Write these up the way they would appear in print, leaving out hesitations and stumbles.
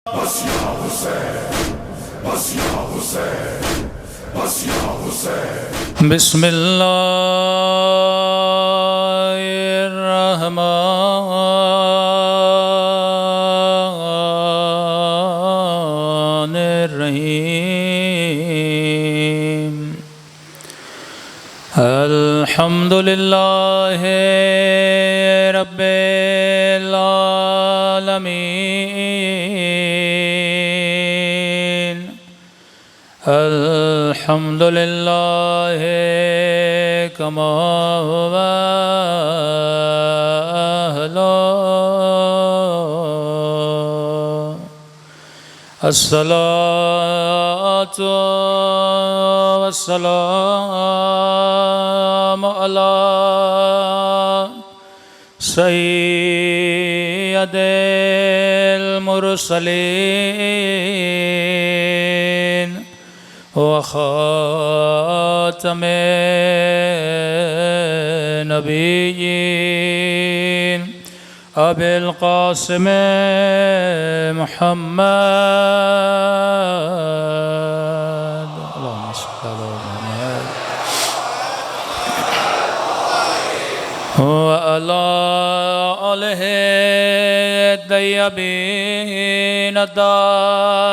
بس یا حسین، بس یا حسین، بس یا حسین۔ بسم اللہ الرحمن الرحیم۔ الحمد للہ رب العالمین۔ الحمد للہ کما هو أهله۔ الصلاة والسلام على سید المرسلین وخاتم نبیین ابی القاسم محمد اللہم صل علی محمد وعلی آلہ الطیبین الطاہرین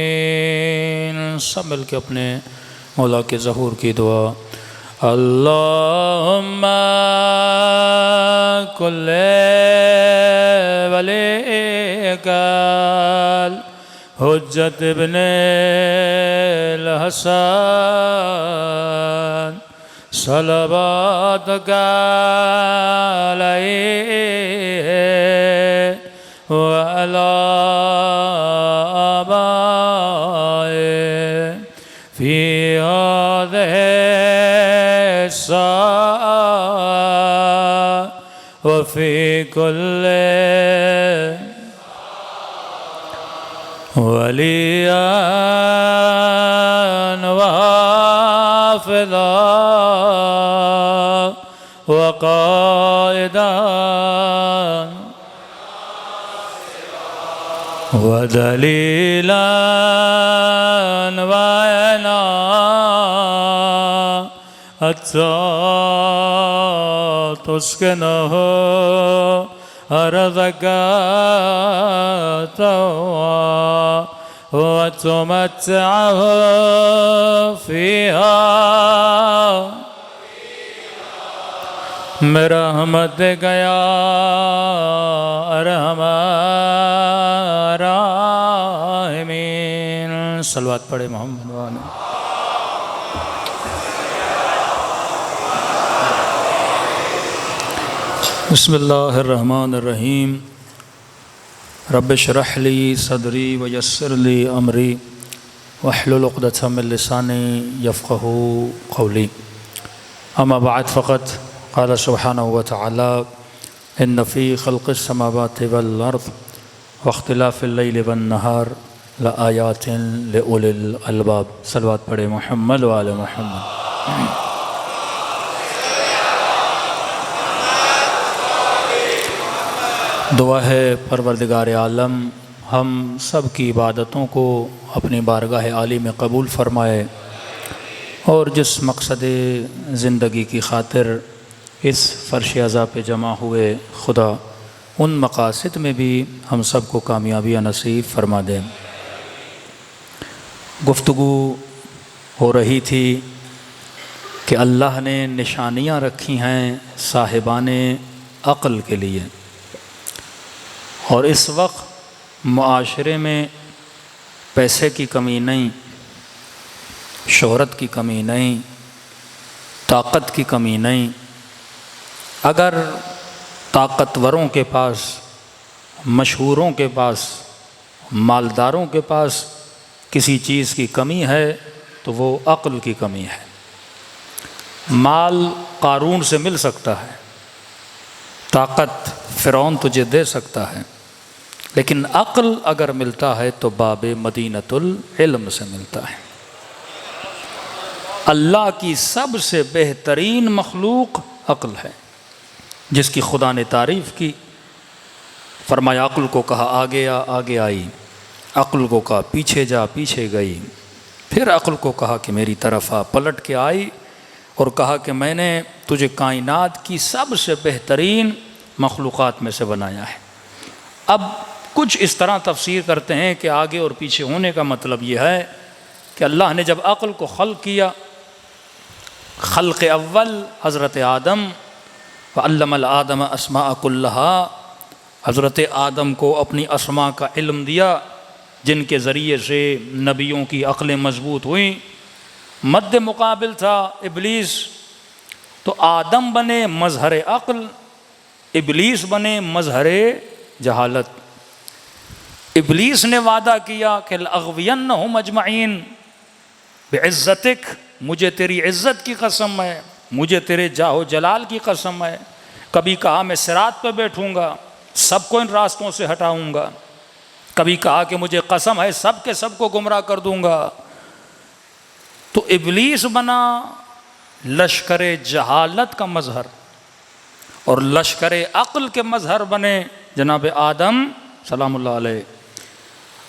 المعصومین۔ سب مل کے اپنے مولا کے ظہور کی دعا۔ اللہم کل ولیک حجت ابن الحسن صلواتک علیہ وعلی آبائہ فی هذه الساعة وفي كل وليا وحافظا وقائدا ودليلا وعينا حتى تسكنه أرضك طوعا وتمتعه فيها برحمتك يا أرحم الراحمين۔ صلوات پڑھے محمد والے۔ بسم اللہ الرحمن الرحیم۔ رب اشرح لی صدری ویسر لی امری واحلل عقدۃ من لسانی یفقہوا قولی۔ اما بعد فقط قال سبحانہ وتعالی ان فی خلق السماوات والارض واختلاف اللیل والنہار لآیات لأولی الالباب۔ صلوات پڑھے محمد وآل محمد۔ دعا ہے پروردگار عالم ہم سب کی عبادتوں کو اپنی بارگاہ عالی میں قبول فرمائے، اور جس مقصد زندگی کی خاطر اس فرش عزا پہ جمع ہوئے خدا ان مقاصد میں بھی ہم سب کو کامیابیاں نصیب فرما دیں۔ گفتگو ہو رہی تھی کہ اللہ نے نشانیاں رکھی ہیں صاحبان عقل کے لیے، اور اس وقت معاشرے میں پیسے کی کمی نہیں، شہرت کی کمی نہیں، طاقت کی کمی نہیں۔ اگر طاقتوروں کے پاس، مشہوروں کے پاس، مالداروں کے پاس کسی چیز کی کمی ہے تو وہ عقل کی کمی ہے۔ مال قارون سے مل سکتا ہے، طاقت فرعون تجھے دے سکتا ہے، لیکن عقل اگر ملتا ہے تو باب مدینۃ العلم سے ملتا ہے۔ اللہ کی سب سے بہترین مخلوق عقل ہے، جس کی خدا نے تعریف کی، فرمایا عقل کو کہا آگے آ، آگے آئی، عقل کو کہا پیچھے جا، پیچھے گئی، پھر عقل کو کہا کہ میری طرف آ، پلٹ کے آئی اور کہا کہ میں نے تجھے کائنات کی سب سے بہترین مخلوقات میں سے بنایا ہے۔ اب کچھ اس طرح تفسیر کرتے ہیں کہ آگے اور پیچھے ہونے کا مطلب یہ ہے کہ اللہ نے جب عقل کو خلق کیا، خلق اول حضرت آدم، وعلم الآدم اسماء کلہا، حضرت آدم کو اپنی اسماء کا علم دیا، جن کے ذریعے سے نبیوں کی عقلیں مضبوط ہوئیں۔ مد مقابل تھا ابلیس، تو آدم بنے مظہر عقل، ابلیس بنے مظہر جہالت۔ ابلیس نے وعدہ کیا کہ لأغوینہم اجمعین بعزتک، مجھے تیری عزت کی قسم ہے، مجھے تیرے جاہ و جلال کی قسم ہے، کبھی کہا میں صراط پہ بیٹھوں گا، سب کو ان راستوں سے ہٹاؤں گا، کبھی کہا کہ مجھے قسم ہے سب کے سب کو گمراہ کر دوں گا۔ تو ابلیس بنا لشکر جہالت کا مظہر، اور لشکر عقل کے مظہر بنے جناب آدم سلام اللہ علیہ۔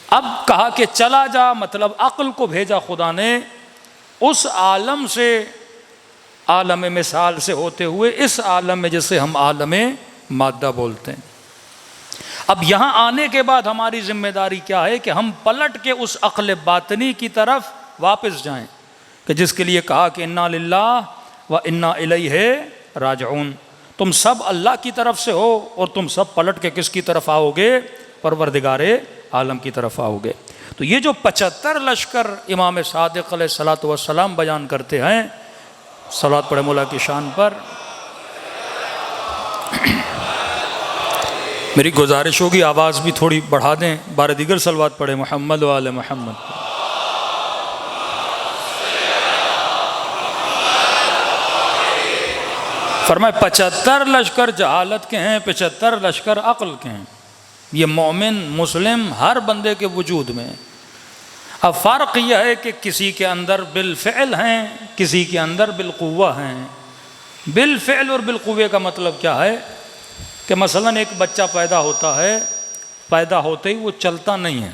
اب کہا کہ چلا جا، مطلب عقل کو بھیجا خدا نے اس عالم سے، عالم مثال سے ہوتے ہوئے اس عالم میں جسے ہم عالم مادہ بولتے ہیں۔ اب یہاں آنے کے بعد ہماری ذمہ داری کیا ہے کہ ہم پلٹ کے اس عقل باطنی کی طرف واپس جائیں، کہ جس کے لیے کہا کہ انا للہ و انا الیہ راجعون، تم سب اللہ کی طرف سے ہو اور تم سب پلٹ کے کس کی طرف آؤ گے؟ پروردگار عالم کی طرف آؤ گے۔ تو یہ جو 75 لشکر امام صادق علیہ الصلوۃ والسلام بیان کرتے ہیں، صلوات پڑھے مولا کی شان پر۔ میری گزارش ہوگی آواز بھی تھوڑی بڑھا دیں، بار دیگر صلوات پڑھے محمد و آل محمد۔ فرمائے 75 لشکر جہالت کے ہیں، 75 لشکر عقل کے ہیں۔ یہ مومن مسلم ہر بندے کے وجود میں۔ اب فرق یہ ہے کہ کسی کے اندر بالفعل ہیں، کسی کے اندر بالقوہ ہیں۔ بالفعل اور بالقوے کا مطلب کیا ہے کہ مثلا ایک بچہ پیدا ہوتا ہے، پیدا ہوتے ہی وہ چلتا نہیں ہے،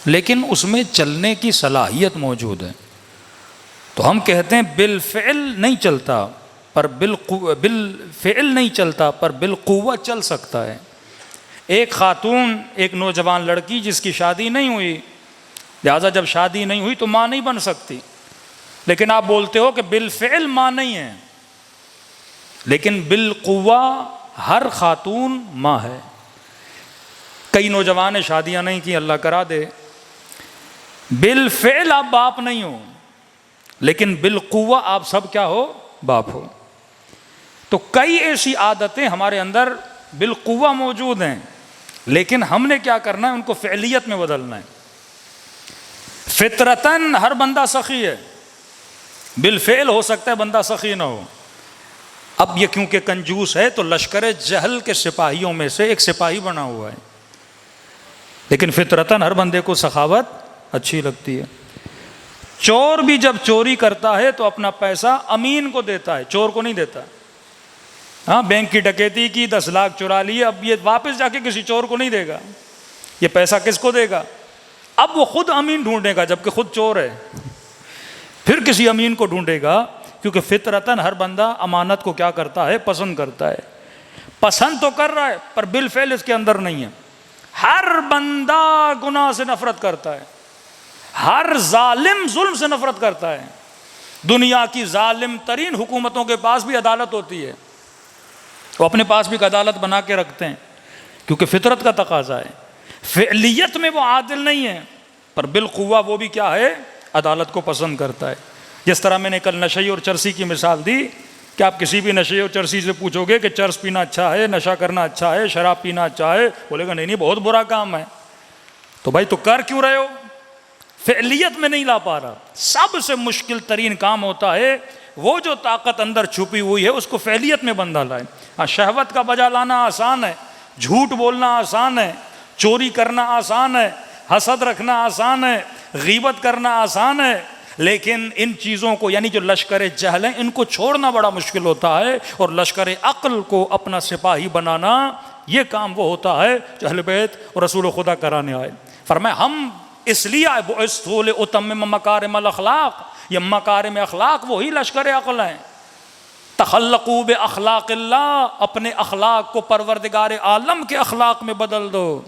لیکن اس میں چلنے کی صلاحیت موجود ہے، تو ہم کہتے ہیں بالفعل نہیں چلتا، پر بالفعل نہیں چلتا، پر بالقوہ چل سکتا ہے۔ ایک خاتون، ایک نوجوان لڑکی جس کی شادی نہیں ہوئی، لہذا جب شادی نہیں ہوئی تو ماں نہیں بن سکتی، لیکن آپ بولتے ہو کہ بالفعل ماں نہیں ہے، لیکن بالقوہ ہر خاتون ماں ہے۔ کئی نوجوان نے شادیاں نہیں کی، اللہ کرا دے، بالفعل آپ باپ نہیں ہو، لیکن بالقوہ آپ سب کیا ہو؟ باپ ہو۔ تو کئی ایسی عادتیں ہمارے اندر بالقوہ موجود ہیں، لیکن ہم نے کیا کرنا ہے؟ ان کو فعلیت میں بدلنا ہے۔ فطرتاً ہر بندہ سخی ہے، بالفعل ہو سکتا ہے بندہ سخی نہ ہو۔ اب یہ کیونکہ کنجوس ہے تو لشکر جہل کے سپاہیوں میں سے ایک سپاہی بنا ہوا ہے، لیکن فطرتاً ہر بندے کو سخاوت اچھی لگتی ہے۔ چور بھی جب چوری کرتا ہے تو اپنا پیسہ امین کو دیتا ہے، چور کو نہیں دیتا۔ ہاں، بینک کی ڈکیتی کی، 10 لاکھ چرا لیے، اب یہ واپس جا کے کسی چور کو نہیں دے گا، یہ پیسہ کس کو دے گا؟ اب وہ خود امین ڈھونڈے گا جبکہ خود چور ہے، پھر کسی امین کو ڈھونڈے گا، کیونکہ فطرتاً ہر بندہ امانت کو کیا کرتا ہے؟ پسند کرتا ہے۔ پسند تو کر رہا ہے پر بالفعل اس کے اندر نہیں ہے۔ ہر بندہ گناہ سے نفرت کرتا ہے، ہر ظالم ظلم سے نفرت کرتا ہے۔ دنیا کی ظالم ترین حکومتوں کے پاس بھی عدالت ہوتی ہے، وہ اپنے پاس بھی ایک عدالت بنا کے رکھتے ہیں، کیونکہ فطرت کا تقاضا ہے۔ فعلیت میں وہ عادل نہیں ہے، پر بالقوہ وہ بھی کیا ہے؟ عدالت کو پسند کرتا ہے۔ جس طرح میں نے کل نشے اور چرسی کی مثال دی کہ آپ کسی بھی نشے اور چرسی سے پوچھو گے کہ چرس پینا اچھا ہے، نشہ کرنا اچھا ہے، شراب پینا اچھا ہے، بولے گا نہیں نہیں بہت برا کام ہے۔ تو بھائی تو کر کیوں رہے ہو؟ فعلیت میں نہیں لا پا رہا۔ سب سے مشکل ترین کام ہوتا ہے وہ جو طاقت اندر چھپی ہوئی ہے اس کو فعلیت میں بندہ لائے۔ ہاں، شہوت کا بجا لانا آسان ہے، جھوٹ بولنا آسان ہے، چوری کرنا آسان ہے، حسد رکھنا آسان ہے، غیبت کرنا آسان ہے، لیکن ان چیزوں کو یعنی جو لشکر جہل ہیں ان کو چھوڑنا بڑا مشکل ہوتا ہے، اور لشکر عقل کو اپنا سپاہی بنانا یہ کام وہ ہوتا ہے جو اہل بیت اور رسول خدا کرانے آئے۔ فرمایا ہم اس لیے بعثت لاتمم مکارم الاخلاق، یہ مکارم اخلاق وہی لشکر عقل ہیں۔ تخلقوا باخلاق اللہ، اپنے اخلاق کو پروردگار عالم کے اخلاق میں بدل دو۔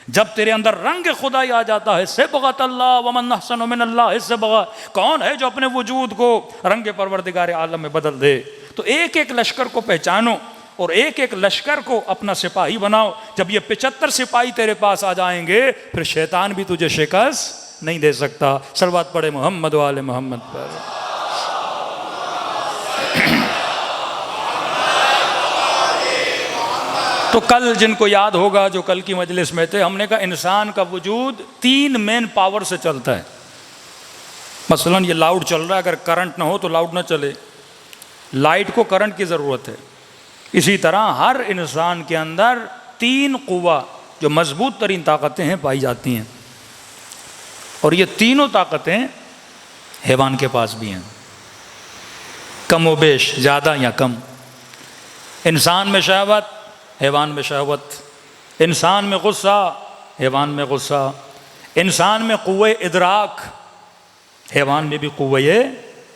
جب تیرے اندر رنگ خدائی آ جاتا ہے، صبغۃ اللہ ومن احسن من اللہ صبغہ، کون ہے جو اپنے وجود کو رنگ پروردگار عالم میں بدل دے؟ تو ایک ایک لشکر کو پہچانو اور ایک ایک لشکر کو اپنا سپاہی بناؤ۔ جب یہ 75 سپاہی تیرے پاس آ جائیں گے پھر شیطان بھی تجھے شکست نہیں دے سکتا۔ صلوات پڑھے محمد و آل محمد پر۔ تو کل جن کو یاد ہوگا جو کل کی مجلس میں تھے، ہم نے کہا انسان کا وجود 3 مین پاور سے چلتا ہے۔ مثلا یہ لاؤڈ چل رہا ہے، اگر کرنٹ نہ ہو تو لاؤڈ نہ چلے، لائٹ کو کرنٹ کی ضرورت ہے۔ اسی طرح ہر انسان کے اندر 3 قوہ جو مضبوط ترین طاقتیں ہیں پائی جاتی ہیں، اور یہ تینوں طاقتیں حیوان کے پاس بھی ہیں، کم و بیش، زیادہ یا کم۔ انسان میں شہوت، حیوان میں شہوت، انسان میں غصہ، حیوان میں غصہ، انسان میں قوہ ادراک، حیوان میں بھی قوہ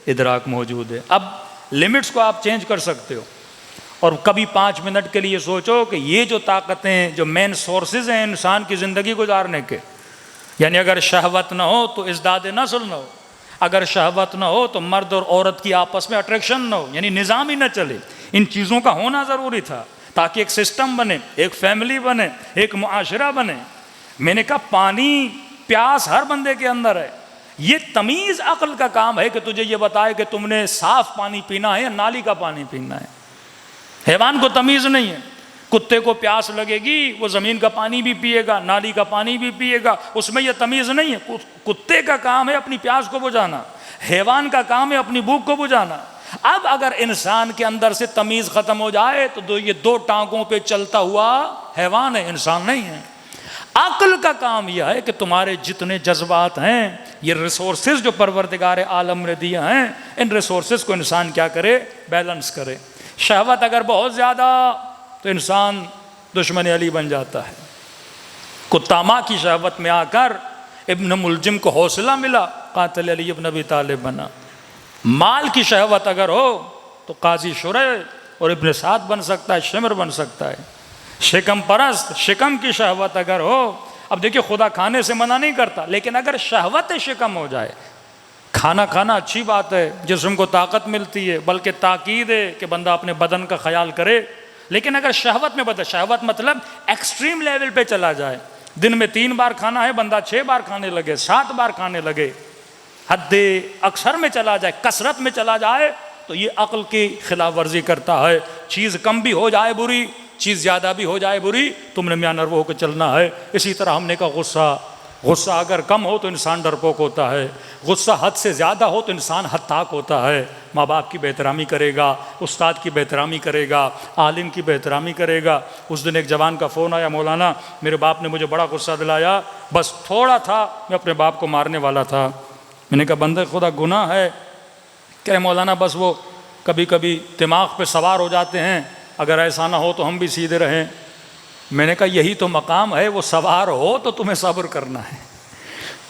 ادراک موجود ہے۔ اب لمٹس کو آپ چینج کر سکتے ہو، اور کبھی 5 منٹ کے لیے سوچو کہ یہ جو طاقتیں جو مین سورسز ہیں انسان کی زندگی گزارنے کے، یعنی اگر شہوت نہ ہو تو ازداد نسل نہ ہو، اگر شہوت نہ ہو تو مرد اور عورت کی آپس میں اٹریکشن نہ ہو، یعنی نظام ہی نہ چلے۔ ان چیزوں کا ہونا ضروری تھا تاکہ ایک سسٹم بنے، ایک فیملی بنے، ایک معاشرہ بنے۔ میں نے کہا پانی، پیاس ہر بندے کے اندر ہے۔ یہ تمیز عقل کا کام ہے کہ تجھے یہ بتائے کہ تم نے صاف پانی پینا ہے یا نالی کا پانی پینا ہے۔ حیوان کو تمیز نہیں ہے۔ کتے کو پیاس لگے گی وہ زمین کا پانی بھی پیے گا، نالی کا پانی بھی پیے گا، اس میں یہ تمیز نہیں ہے۔ کتے کا کام ہے اپنی پیاس کو بجھانا، حیوان کا کام ہے اپنی بھوک کو بجھانا۔ اب اگر انسان کے اندر سے تمیز ختم ہو جائے تو یہ 2 ٹانگوں پہ چلتا ہوا حیوان ہے، انسان نہیں ہے۔ عقل کا کام یہ ہے کہ تمہارے جتنے جذبات ہیں، یہ ریسورسز جو پروردگار عالم نے دیا ہیں، ان ریسورسز کو انسان کیا کرے؟ بیلنس کرے۔ شہوت اگر بہت زیادہ تو انسان دشمن علی بن جاتا ہے۔ کتا ماں کی شہوت میں آ کر ابن ملجم کو حوصلہ ملا، قاتل علی ابن ابی طالب بنا۔ مال کی شہوت اگر ہو تو قاضی شرح اور ابن سعد بن سکتا ہے، شمر بن سکتا ہے۔ شکم پرست، شکم کی شہوت اگر ہو، اب دیکھیے خدا کھانے سے منع نہیں کرتا، لیکن اگر شہوت شکم ہو جائے، کھانا کھانا اچھی بات ہے، جسم کو طاقت ملتی ہے، بلکہ تاکید ہے کہ بندہ اپنے بدن کا خیال کرے، لیکن اگر شہوت میں بدل، شہوت مطلب ایکسٹریم لیول پہ چلا جائے، دن میں 3 بار کھانا ہے بندہ 6 بار کھانے لگے، 7 بار کھانے لگے، حد اکثر میں چلا جائے، کثرت میں چلا جائے، تو یہ عقل کی خلاف ورزی کرتا ہے۔ چیز کم بھی ہو جائے بری، چیز زیادہ بھی ہو جائے بری، تم نے میاں نرو ہو کے چلنا ہے۔ اسی طرح ہم نے کہا غصہ اگر کم ہو تو انسان ڈرپوک ہوتا ہے، غصہ حد سے زیادہ ہو تو انسان ہتاک ہوتا ہے۔ ماں باپ کی بے احترامی کرے گا، استاد کی بے احترامی کرے گا، عالم کی بے احترامی کرے گا۔ اس دن ایک جوان کا فون آیا، مولانا میرے باپ نے مجھے بڑا غصہ دلایا، بس تھوڑا تھا میں اپنے باپ کو مارنے والا تھا۔ میں نے کہا بندے خدا گناہ ہے؟ کہ مولانا بس وہ کبھی کبھی دماغ پہ سوار ہو جاتے ہیں، اگر ایسا نہ ہو تو ہم بھی سیدھے رہیں۔ میں نے کہا یہی تو مقام ہے، وہ سوار ہو تو تمہیں صبر کرنا ہے،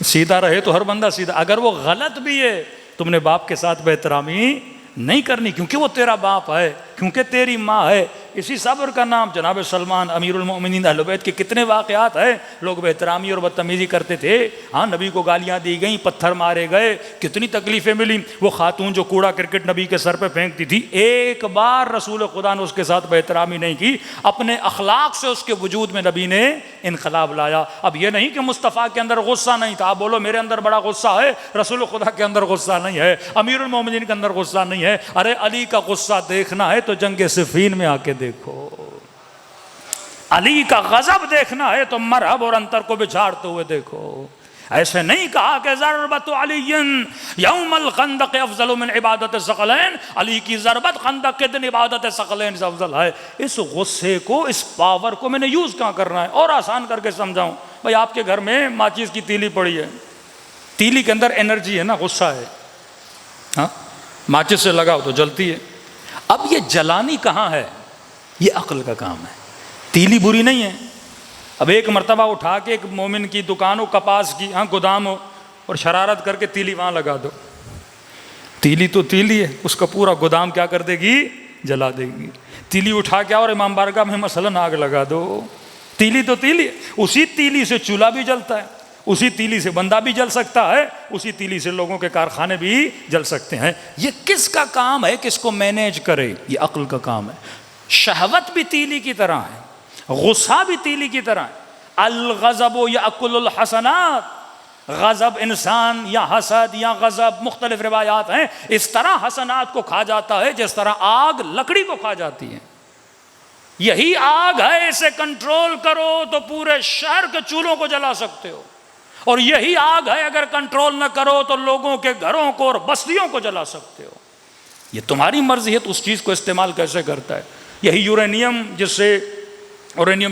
سیدھا رہے تو ہر بندہ سیدھا۔ اگر وہ غلط بھی ہے، تم نے باپ کے ساتھ بے احترامی نہیں کرنی، کیونکہ وہ تیرا باپ ہے، کیونکہ تیری ماں ہے۔ اسی صبر کا نام جناب سلمان امیر المؤمنین اہل بیت کے کتنے واقعات ہیں، لوگ بے احترامی اور بدتمیزی کرتے تھے، ہاں نبی کو گالیاں دی گئیں، پتھر مارے گئے، کتنی تکلیفیں ملی۔ وہ خاتون جو کوڑا کرکٹ نبی کے سر پہ پھینکتی تھی، ایک بار رسول خدا نے اس کے ساتھ بے احترامی نہیں کی، اپنے اخلاق سے اس کے وجود میں نبی نے انقلاب لایا۔ اب یہ نہیں کہ مصطفیٰ کے اندر غصہ نہیں تھا، آپ بولو میرے اندر بڑا غصہ ہے، رسول خدا کے اندر غصہ نہیں ہے، امیر المومنین کے اندر غصہ نہیں ہے۔ ارے علی کا غصہ دیکھنا ہے تو جنگ صفین میں آ کے دیکھو، علی کا غضب دیکھنا ہے تو مرحب اور انتر کو بچھاڑتے ہوئے دیکھو۔ ایسے نہیں کہا کہ ضربت علی یوم الخندق افضل من عبادت ثقلین، علی کی ضربت خندق کے دن عبادت ثقلین سے افضل ہے۔ اس غصے کو، اس پاور کو میں نے یوز کہاں کرنا ہے؟ اور آسان کر کے سمجھاؤں، بھائی آپ کے گھر میں ماچس کی تیلی پڑی ہے، تیلی کے اندر انرجی ہے نا، غصہ ہے، ہاں ماچس سے لگاؤ تو جلتی ہے. اب یہ جلانی کہاں ہے؟ یہ عقل کا کام ہے. تیلی بری نہیں ہے. اب ایک مرتبہ اٹھا کے ایک مومن کی دکان ہو, کپاس کی, ہاں گودام ہو, اور شرارت کر کے تیلی وہاں لگا دو. تیلی تو تیلی ہے, اس کا پورا گودام کیا کر دے گی؟ جلا دے گی. تیلی اٹھا کے اور امام بارگاہ میں مثلاً آگ لگا دو. تیلی تو تیلی ہے. اسی تیلی سے چولہا بھی جلتا ہے, اسی تیلی سے بندہ بھی جل سکتا ہے, اسی تیلی سے لوگوں کے کارخانے بھی جل سکتے ہیں. یہ کس کا کام ہے کہ اس کو مینیج کرے؟ یہ عقل کا کام ہے. شہوت بھی تیلی کی طرح ہے, غصہ بھی تیلی کی طرح ہے. الغضب یاکل الحسنات, غضب انسان یا حسد یا غضب مختلف روایات ہیں, اس طرح حسنات کو کھا جاتا ہے جس طرح آگ لکڑی کو کھا جاتی ہے. یہی آگ ہے, اسے کنٹرول کرو تو پورے شہر کے چولہوں کو جلا سکتے ہو, اور یہی آگ ہے اگر کنٹرول نہ کرو تو لوگوں کے گھروں کو اور بستیوں کو جلا سکتے ہو. یہ تمہاری مرضی ہے تو اس چیز کو استعمال کیسے کرتا ہے. یہی یورینیم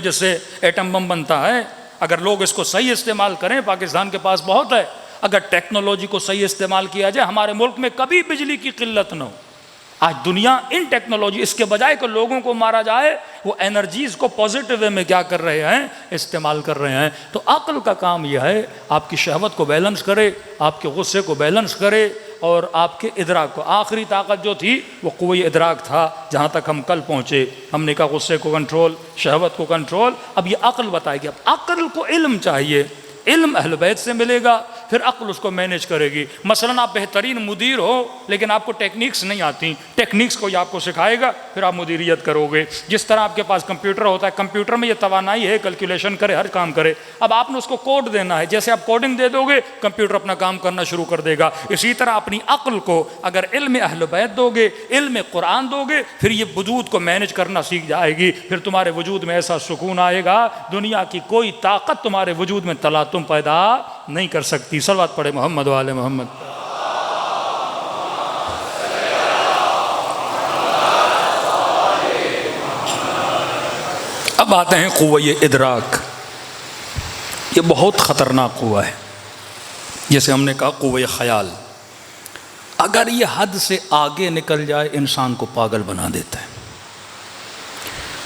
جس سے ایٹم بم بنتا ہے, اگر لوگ اس کو صحیح استعمال کریں, پاکستان کے پاس بہت ہے, اگر ٹیکنالوجی کو صحیح استعمال کیا جائے, ہمارے ملک میں کبھی بجلی کی قلت نہ ہو. آج دنیا ان ٹیکنالوجی, اس کے بجائے کہ لوگوں کو مارا جائے, وہ انرجیز کو پازیٹیو وے میں کیا کر رہے ہیں؟ استعمال کر رہے ہیں. تو عقل کا کام یہ ہے آپ کی شہوت کو بیلنس کرے, آپ کے غصے کو بیلنس کرے, اور آپ کے ادراک کو. آخری طاقت جو تھی وہ قوہ ادراک تھا, جہاں تک ہم کل پہنچے. ہم نے کہا غصے کو کنٹرول, شہوت کو کنٹرول. اب یہ عقل بتائے گی. اب عقل کو علم چاہیے, علم اہل بیت سے ملے گا, پھر عقل اس کو مینیج کرے گی. مثلاً آپ بہترین مدیر ہو لیکن آپ کو ٹیکنیکس نہیں آتی, ٹیکنیکس کو یہ آپ کو سکھائے گا, پھر آپ مدیریت کرو گے. جس طرح آپ کے پاس کمپیوٹر ہوتا ہے, کمپیوٹر میں یہ توانائی ہے کیلکولیشن کرے, ہر کام کرے. اب آپ نے اس کو کوڈ دینا ہے, جیسے آپ کوڈنگ دے دو گے کمپیوٹر اپنا کام کرنا شروع کر دے گا. اسی طرح اپنی عقل کو اگر علم اہل بیت دو گے, علم قرآن دو گے, پھر یہ وجود کو مینیج کرنا سیکھ جائے گی. پھر تمہارے وجود میں ایسا سکون آئے گا, دنیا کی کوئی طاقت تمہارے وجود میں تلاطم پیدا نہیں کر سکتی. صلوات پڑھے محمد و آل محمد. اب آتے ہیں قوہ ادراک. یہ بہت خطرناک قوہ ہے. جیسے ہم نے کہا قوہ خیال, اگر یہ حد سے آگے نکل جائے انسان کو پاگل بنا دیتا ہے.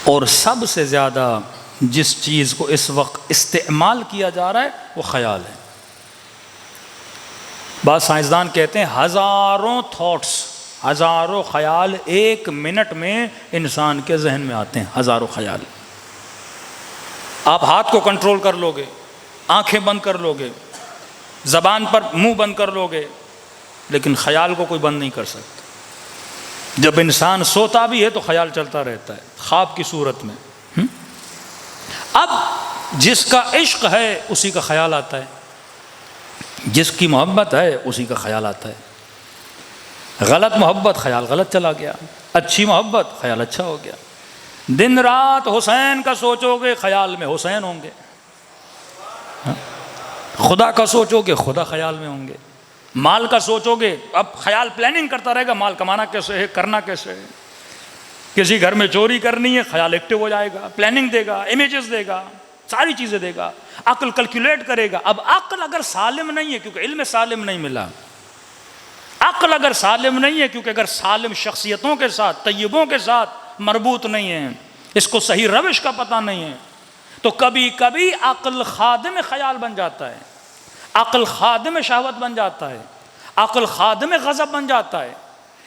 اور سب سے زیادہ جس چیز کو اس وقت استعمال کیا جا رہا ہے وہ خیال ہے. بعض سائنسدان کہتے ہیں ہزاروں تھاٹس, ہزاروں خیال ایک منٹ میں انسان کے ذہن میں آتے ہیں, ہزاروں خیال. آپ ہاتھ کو کنٹرول کر لو گے, آنکھیں بند کر لو گے, زبان پر منہ بند کر لو گے, لیکن خیال کو کوئی بند نہیں کر سکتا. جب انسان سوتا بھی ہے تو خیال چلتا رہتا ہے, خواب کی صورت میں. اب جس کا عشق ہے اسی کا خیال آتا ہے, جس کی محبت ہے اسی کا خیال آتا ہے. غلط محبت, خیال غلط چلا گیا. اچھی محبت, خیال اچھا ہو گیا. دن رات حسین کا سوچو گے, خیال میں حسین ہوں گے. خدا کا سوچو گے, خدا خیال میں ہوں گے. مال کا سوچو گے, اب خیال پلاننگ کرتا رہے گا, مال کمانا کیسے ہے, کرنا کیسے ہے. کسی گھر میں چوری کرنی ہے, خیال ایکٹیو ہو جائے گا, پلاننگ دے گا, امیجز دے گا, ساری چیزیں دے گا. عقل کیلکولیٹ کرے گا. اب عقل اگر سالم نہیں ہے, کیونکہ علم سالم نہیں ملا, عقل اگر سالم نہیں ہے, کیونکہ اگر سالم شخصیتوں کے ساتھ, طیبوں کے ساتھ مربوط نہیں ہے, اس کو صحیح روش کا پتہ نہیں ہے, تو کبھی کبھی عقل خادم خیال بن جاتا ہے, عقل خادم شہوت بن جاتا ہے, عقل خادم غضب بن جاتا ہے.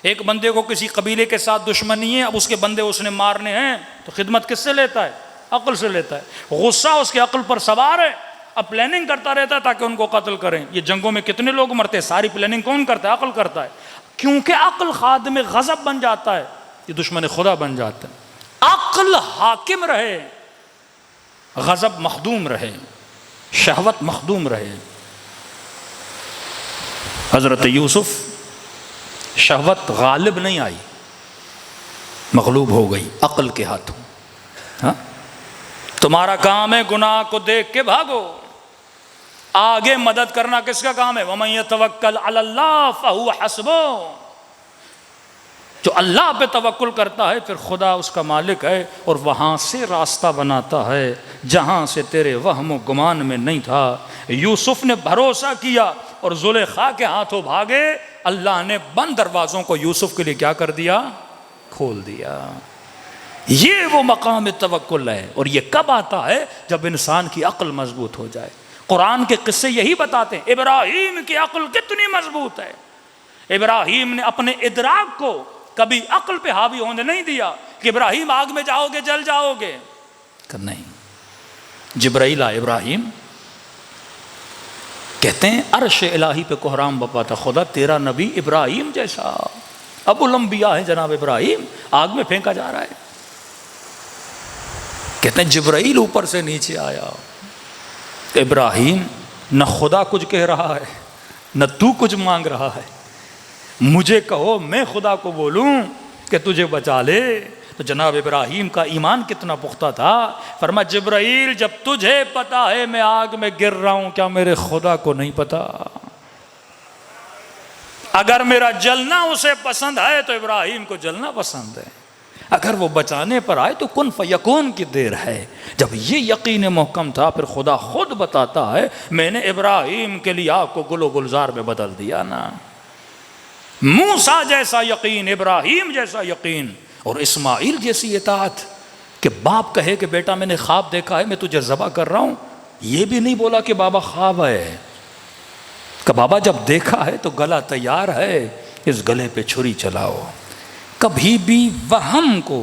ایک بندے کو کسی قبیلے کے ساتھ دشمنی ہے, اب اس کے بندے اس نے مارنے ہیں, تو خدمت کس سے لیتا ہے؟ عقل سے لیتا ہے. غصہ اس کے عقل پر سوار ہے, اب پلاننگ کرتا رہتا ہے تاکہ ان کو قتل کریں. یہ جنگوں میں کتنے لوگ مرتے ہیں, ساری پلاننگ کون کرتا ہے؟ عقل کرتا ہے. کیونکہ عقل خادم غضب بن جاتا ہے, یہ دشمن خدا بن جاتا ہے. عقل حاکم رہے, غضب مخدوم رہے, شہوت مخدوم رہے. حضرت یوسف شہوت غالب نہیں آئی, مغلوب ہو گئی عقل کے ہاتھوں. ہاں تمہارا کام ہے گناہ کو دیکھ کے بھاگو, آگے مدد کرنا کس کا کام ہے؟ وَمَن يَتَوَكَّلْ عَلَى اللَّهِ فَهُوَ حَسْبُهُ. جو اللہ پہ توکل کرتا ہے پھر خدا اس کا مالک ہے, اور وہاں سے راستہ بناتا ہے جہاں سے تیرے وہم و گمان میں نہیں تھا. یوسف نے بھروسہ کیا اور زلیخا کے ہاتھوں بھاگے, اللہ نے بند دروازوں کو یوسف کے لیے کیا کر دیا؟ کھول دیا۔ یہ وہ مقام توکل ہے، اور یہ کب آتا ہے؟ جب انسان کی عقل مضبوط ہو جائے۔ قرآن کے قصے یہی بتاتے ہیں ابراہیم کی عقل کتنی مضبوط ہے۔ ابراہیم نے اپنے ادراک کو کبھی عقل پہ حاوی ہونے نہیں دیا کہ ابراہیم آگ میں جاؤ گے جل جاؤ گے، کہ نہیں۔ جبرائیل آئے، ابراہیم کہتے ہیں عرش الہی پہ کوہرام بپا تھا، خدا تیرا نبی ابراہیم جیسا ابو الانبیاء ہے جناب ابراہیم، آگ میں پھینکا جا رہا ہے۔ کہتے ہیں جبرائیل اوپر سے نیچے آیا کہ ابراہیم نہ خدا کچھ کہہ رہا ہے نہ تو کچھ مانگ رہا ہے، مجھے کہو میں خدا کو بولوں کہ تجھے بچا لے۔ تو جناب ابراہیم کا ایمان کتنا پختہ تھا، فرما جبرائیل جب تجھے پتا ہے میں آگ میں گر رہا ہوں، کیا میرے خدا کو نہیں پتا؟ اگر میرا جلنا اسے پسند ہے تو ابراہیم کو جلنا پسند ہے، اگر وہ بچانے پر آئے تو کن فیکون کی دیر ہے۔ جب یہ یقین محکم تھا پھر خدا خود بتاتا ہے میں نے ابراہیم کے لیے آگ کو گل و گلزار میں بدل دیا نا۔ موسیٰ جیسا یقین، ابراہیم جیسا یقین، اور اسماعیل جیسی اطاعت کہ باپ کہے کہ بیٹا میں نے خواب دیکھا ہے میں تجھے ذبح کر رہا ہوں، یہ بھی نہیں بولا کہ بابا خواب ہے، کہ بابا جب دیکھا ہے تو گلا تیار ہے، اس گلے پہ چھری چلاؤ۔ کبھی بھی وہم کو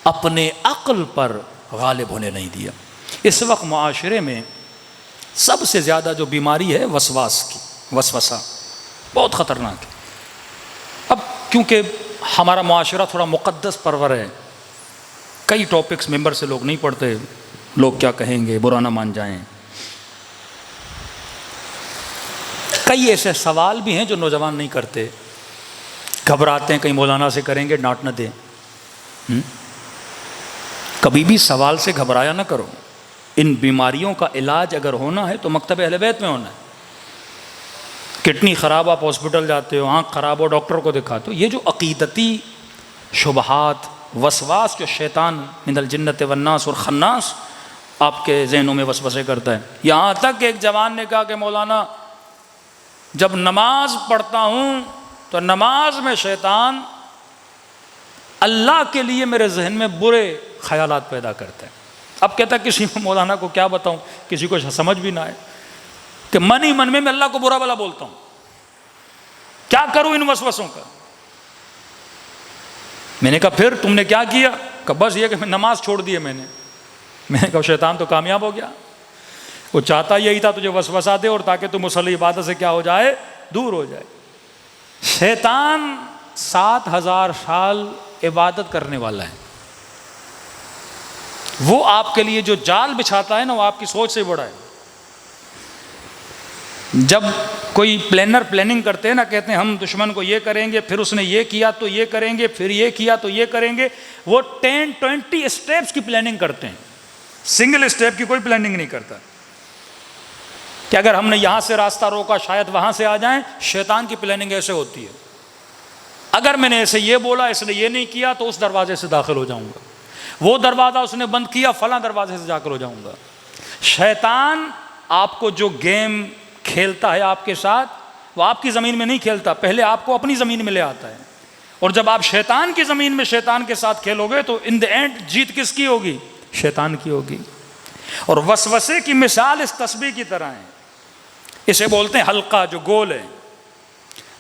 اپنے عقل پر غالب ہونے نہیں دیا۔ اس وقت معاشرے میں سب سے زیادہ جو بیماری ہے وسواس کی، وسوسہ بہت خطرناک ہے۔ اب کیونکہ ہمارا معاشرہ تھوڑا مقدس پرور ہے، کئی ٹاپکس ممبر سے لوگ نہیں پڑھتے، لوگ کیا کہیں گے، برا نہ مان جائیں۔ کئی ایسے سوال بھی ہیں جو نوجوان نہیں کرتے، گھبراتے ہیں کہیں مولانا سے کریں گے ڈانٹ نہ دیں۔ کبھی بھی سوال سے گھبرایا نہ کرو۔ ان بیماریوں کا علاج اگر ہونا ہے تو مکتب اہل بیت میں ہونا ہے۔ کڈنی خراب آپ ہاسپٹل جاتے ہو، آنکھ خراب ہو ڈاکٹر کو دکھاتے ہو۔ یہ جو عقیدتی شبہات، وسواس جو شیطان من الجنت والناس اور خناس آپ کے ذہنوں میں وسوسے کرتا ہے، یہاں تک کہ ایک جوان نے کہا کہ مولانا جب نماز پڑھتا ہوں تو نماز میں شیطان اللہ کے لیے میرے ذہن میں برے خیالات پیدا کرتے ہیں۔ اب کہتا ہے کسی مولانا کو کیا بتاؤں، کسی کو سمجھ بھی نہ آئے کہ من ہی من میں اللہ کو برا بلا بولتا ہوں، کیا کروں ان وسوسوں کا؟ میں نے کہا پھر تم نے کیا کیا؟ کہ بس یہ کہ میں نماز چھوڑ دی ہے میں نے کہا شیطان تو کامیاب ہو گیا، وہ چاہتا یہی تھا تجھے وسوسہ دے اور تاکہ تم مصلی عبادت سے کیا ہو جائے، دور ہو جائے۔ شیطان 7000 سال عبادت کرنے والا ہے، وہ آپ کے لیے جو جال بچھاتا ہے نا وہ آپ کی سوچ سے بڑا ہے۔ جب کوئی پلینر پلاننگ کرتے ہیں نا، کہتے ہیں ہم دشمن کو یہ کریں گے، پھر اس نے یہ کیا تو یہ کریں گے، پھر یہ کیا تو یہ کریں گے، وہ 10-20 اسٹیپس کی پلاننگ کرتے ہیں، سنگل اسٹیپ کی کوئی پلاننگ نہیں کرتا کہ اگر ہم نے یہاں سے راستہ روکا شاید وہاں سے آ جائیں۔ شیطان کی پلاننگ ایسے ہوتی ہے، اگر میں نے ایسے یہ بولا اس نے یہ نہیں کیا تو اس دروازے سے داخل ہو جاؤں گا، وہ دروازہ اس نے بند کیا فلاں دروازے سے داخل ہو جاؤں گا۔ شیطان آپ کو جو گیم کھیلتا ہے آپ کے ساتھ، وہ آپ کی زمین میں نہیں کھیلتا، پہلے آپ کو اپنی زمین میں لے آتا ہے، اور جب آپ شیطان کی زمین میں شیطان کے ساتھ کھیلو گے تو ان دی اینڈ جیت کس کی ہوگی؟ شیطان کی ہوگی۔ اور وسوسے کی مثال اس تسبیح کی طرح ہے، اسے بولتے ہیں حلقہ جو گول ہے۔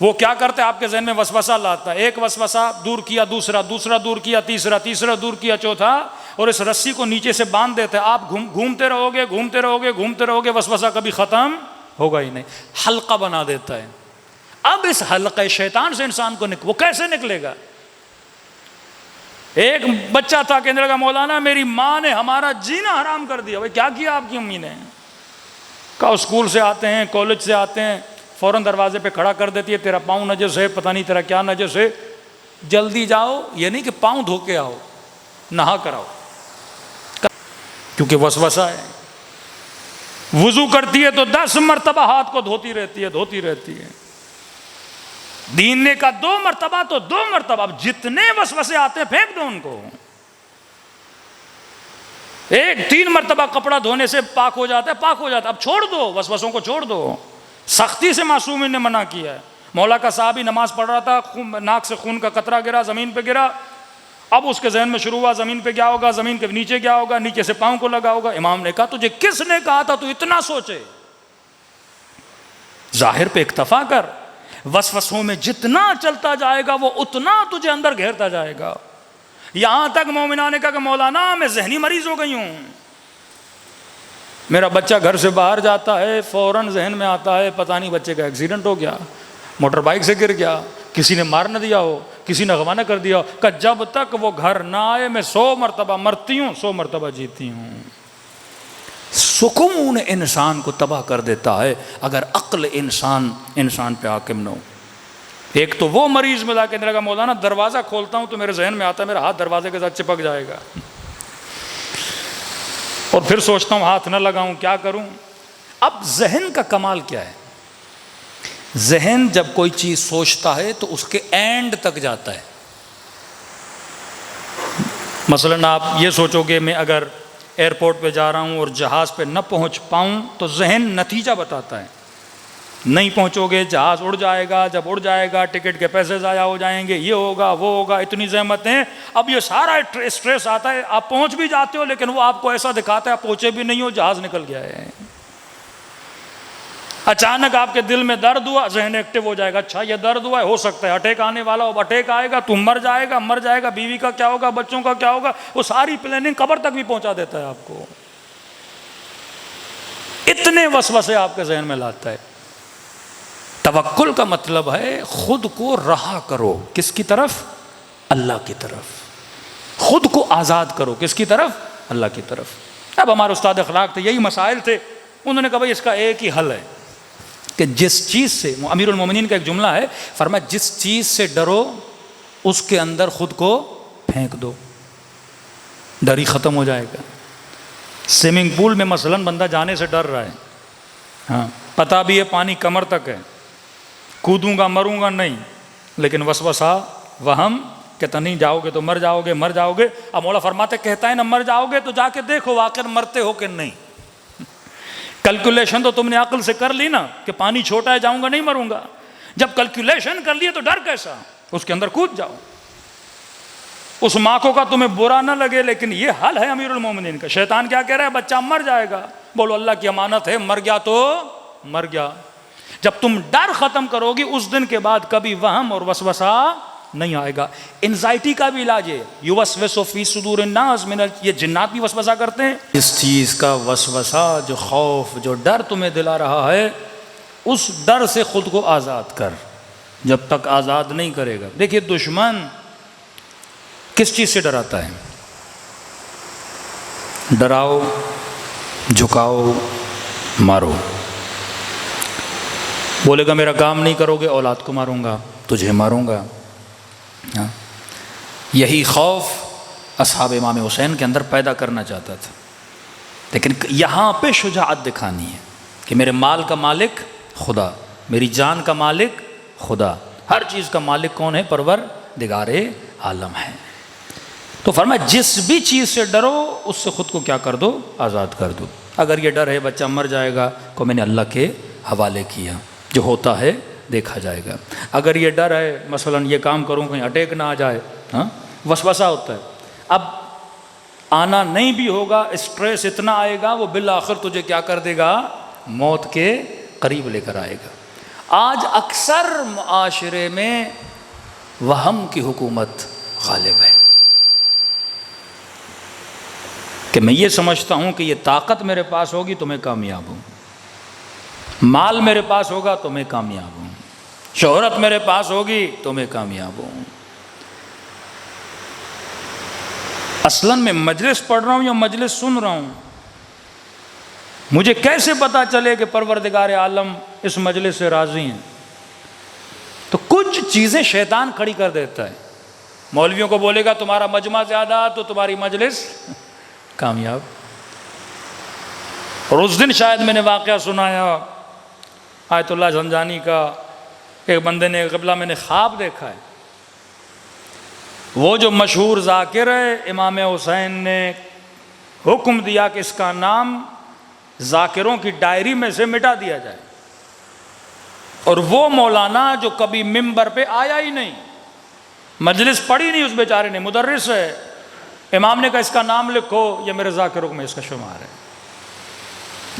وہ کیا کرتے ہیں؟ آپ کے ذہن میں وسوسہ لاتا ہے، ایک وسوسہ دور کیا، دوسرا دور کیا، تیسرا دور کیا، چوتھا، اور اس رسی کو نیچے سے باندھ دیتے ہیں۔ آپ گھومتے رہو گے، وسوسہ کبھی ختم ہوگا ہی نہیں، حلقہ بنا دیتا ہے۔ اب اس حلقہ شیطان سے انسان کو وہ کیسے نکلے گا؟ ایک بچہ تھا کہنے لگا مولانا میری ماں نے ہمارا جینا حرام کر دیا۔ بھائی کیا کیا آپ کی امی نے؟ کہا اسکول سے آتے ہیں، کالج سے آتے ہیں، فوراً دروازے پہ کھڑا کر دیتی ہے، تیرا پاؤں نجس ہے، پتہ نہیں تیرا کیا نجس ہے، جلدی جاؤ۔ یہ نہیں کہ پاؤں دھو کے آؤ، نہا کر آؤ، کیونکہ وسوسہ ہے۔ وضو کرتی ہے تو 10 مرتبہ ہاتھ کو دھوتی رہتی ہے۔ دین نے کہا 2 مرتبہ تو 2 مرتبہ، اب جتنے وسوسے آتے ہیں پھینک دو ان کو۔ 3 مرتبہ کپڑا دھونے سے پاک ہو جاتا ہے، اب چھوڑ دو، وسوسوں کو چھوڑ دو۔ سختی سے معصوم نے منع کیا ہے، مولا کا صحابی نماز پڑھ رہا تھا، ناک سے خون کا قطرہ گرا، زمین پہ گرا. اب اس کے ذہن میں شروع ہوا زمین پہ کیا ہوگا، زمین کے نیچے کیا ہوگا، نیچے سے پاؤں کو لگا ہوگا. امام نے کہا تجھے کس نے کہا تھا تو اتنا سوچے؟ ظاہر پہ اکتفا کر، وسوسوں میں جتنا چلتا جائے گا وہ اتنا تجھے اندر گھیرتا جائے گا. یہاں تک مومنہ نے کہا کہ مولانا میں ذہنی مریض ہو گئی ہوں. میرا بچہ گھر سے باہر جاتا ہے، فوراً ذہن میں آتا ہے پتہ نہیں بچے کا ایکسیڈنٹ ہو گیا، موٹر بائک سے گر گیا، کسی نے مار نہ دیا ہو، کسی نے اغوا نہ کر دیا ہو. کہ جب تک وہ گھر نہ آئے میں 100 مرتبہ مرتی ہوں، 100 مرتبہ جیتی ہوں. سکون انسان کو تباہ کر دیتا ہے اگر عقل انسان پہ حاکم نہ ہو. ایک تو وہ مریض ملا کے نے کہا مولانا دروازہ کھولتا ہوں تو میرے ذہن میں آتا ہے میرا ہاتھ دروازے کے ساتھ چپک جائے گا، اور پھر سوچتا ہوں ہاتھ نہ لگاؤں، کیا کروں. اب ذہن کا کمال کیا ہے؟ ذہن جب کوئی چیز سوچتا ہے تو اس کے اینڈ تک جاتا ہے. مثلاً آپ یہ سوچو گے میں اگر ایئرپورٹ پہ جا رہا ہوں اور جہاز پہ نہ پہنچ پاؤں تو ذہن نتیجہ بتاتا ہے. نہیں پہنچو گے جہاز اڑ جائے گا، جب اڑ جائے گا ٹکٹ کے پیسے ضائع ہو جائیں گے، یہ ہوگا وہ ہوگا، اتنی زحمتیں. اب یہ سارا اسٹریس آتا ہے، آپ پہنچ بھی جاتے ہو لیکن وہ آپ کو ایسا دکھاتا ہے آپ پہنچے بھی نہیں ہو، جہاز نکل گیا ہے. اچانک آپ کے دل میں درد ہوا، ذہن ایکٹیو ہو جائے گا، اچھا یہ درد ہوا ہے، ہو سکتا ہے اٹیک آنے والا ہو، اٹیک آئے گا تو مر جائے گا، بیوی کا کیا ہوگا، بچوں کا کیا ہوگا. وہ ساری پلاننگ قبر تک بھی پہنچا دیتا ہے آپ کو. اتنے وسوسے آپ کے ذہن میں لاتا ہے. توکل کا مطلب ہے خود کو رہا کرو، کس کی طرف؟ اللہ کی طرف. خود کو آزاد کرو، کس کی طرف؟ اللہ کی طرف. اب ہمارے استاد اخلاق تھے، یہی مسائل تھے، انہوں نے کہا بھائی اس کا ایک ہی حل ہے کہ جس چیز سے، امیر المومنین کا ایک جملہ ہے، فرمایا جس چیز سے ڈرو اس کے اندر خود کو پھینک دو، ڈر ہی ختم ہو جائے گا. سوئمنگ پول میں مثلاً بندہ جانے سے ڈر رہا ہے، ہاں پتہ بھی ہے پانی کمر تک ہے، کودوں گا مروں گا نہیں، لیکن وسوسہ وہم کہتا نہیں جاؤ گے تو مر جاؤ گے. اب مولا فرماتے کہتا ہے نا مر جاؤ گے تو جا کے دیکھو واقعا مرتے ہو کہ نہیں. کیلکولیشن تو تم نے عقل سے کر لی نا کہ پانی چھوٹا ہے جاؤں گا نہیں مروں گا. جب کیلکولیشن کر لیے تو ڈر کیسا؟ اس کے اندر کود جاؤ. اس ماں کو کا تمہیں برا نہ لگے لیکن یہ حل ہے امیر المومنین کا. شیطان کیا کہہ رہا ہے؟ بچہ مر جائے گا. بولو اللہ کی امانت ہے، مر گیا تو مر گیا. جب تم ڈر ختم کرو گی اس دن کے بعد کبھی وہم اور وسوسہ نہیں آئے گا. انزائٹی کا بھی علاج ہے، یوسوس فی صدور الناس من، یہ جنات بھی وسوسہ کرتے ہیں. اس چیز کا وسوسہ، جو خوف، جو ڈر تمہیں دلا رہا ہے، اس ڈر سے خود کو آزاد کر. جب تک آزاد نہیں کرے گا، دیکھیے دشمن کس چیز سے ڈراتا ہے؟ ڈراؤ، جھکاؤ، مارو. بولے گا میرا کام نہیں کرو گے اولاد کو ماروں گا، تجھے ماروں گا. یہی خوف اصحاب امام حسین کے اندر پیدا کرنا چاہتا تھا، لیکن یہاں پہ شجاعت دکھانی ہے کہ میرے مال کا مالک خدا، میری جان کا مالک خدا، ہر چیز کا مالک کون ہے؟ پروردگار عالم ہے. تو فرمایا جس بھی چیز سے ڈرو اس سے خود کو کیا کر دو؟ آزاد کر دو. اگر یہ ڈر ہے بچہ مر جائے گا کو میں نے اللہ کے حوالے کیا، جو ہوتا ہے دیکھا جائے گا. اگر یہ ڈر ہے مثلاً یہ کام کروں کہیں اٹیک نہ آ جائے، ہاں وسوسہ ہوتا ہے. اب آنا نہیں بھی ہوگا، اسٹریس اتنا آئے گا وہ بالآخر تجھے کیا کر دے گا؟ موت کے قریب لے کر آئے گا. آج اکثر معاشرے میں وہم کی حکومت غالب ہے کہ میں یہ سمجھتا ہوں کہ یہ طاقت میرے پاس ہوگی تو میں کامیاب ہوں، مال میرے پاس ہوگا تو میں کامیاب ہوں، شہرت میرے پاس ہوگی تو میں کامیاب ہوں. اصلاً میں مجلس پڑھ رہا ہوں یا مجلس سن رہا ہوں، مجھے کیسے پتا چلے کہ پروردگار عالم اس مجلس سے راضی ہیں؟ تو کچھ چیزیں شیطان کھڑی کر دیتا ہے. مولویوں کو بولے گا تمہارا مجمع زیادہ تو تمہاری مجلس کامیاب. اور اس دن شاید میں نے واقعہ سنایا آیت اللہ زنجانی کا، ایک بندے نے قبلہ میں نے خواب دیکھا ہے، وہ جو مشہور ذاکر ہے امام حسین نے حکم دیا کہ اس کا نام ذاکروں کی ڈائری میں سے مٹا دیا جائے. اور وہ مولانا جو کبھی ممبر پہ آیا ہی نہیں، مجلس پڑھی نہیں اس بیچارے نے، مدرس ہے، امام نے کہا اس کا نام لکھو، یہ میرے ذاکروں میں اس کا شمار ہے.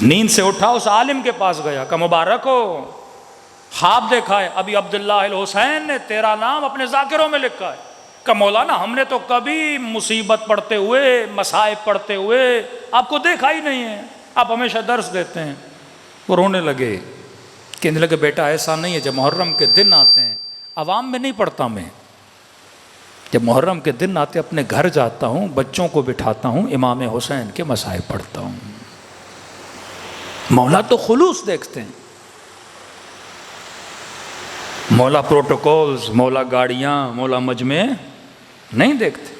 نیند سے اٹھا اس عالم کے پاس گیا کہ مبارک ہو، خواب دیکھا ہے ابھی عبداللہ الحسین نے تیرا نام اپنے ذاکروں میں لکھا ہے. کہ مولانا ہم نے تو کبھی مصیبت پڑھتے ہوئے، مصائب پڑھتے ہوئے آپ کو دیکھا ہی نہیں ہے، آپ ہمیشہ درس دیتے ہیں. وہ رونے لگے، کہنے لگے بیٹا ایسا نہیں ہے، جب محرم کے دن آتے ہیں عوام میں نہیں پڑھتا میں، جب محرم کے دن آتے اپنے گھر جاتا ہوں، بچوں کو بٹھاتا ہوں، امام حسین کے مصائب پڑھتا ہوں. مولا تو خلوص دیکھتے ہیں، مولا پروٹوکولز، مولا گاڑیاں، مولا مجمع نہیں دیکھتے.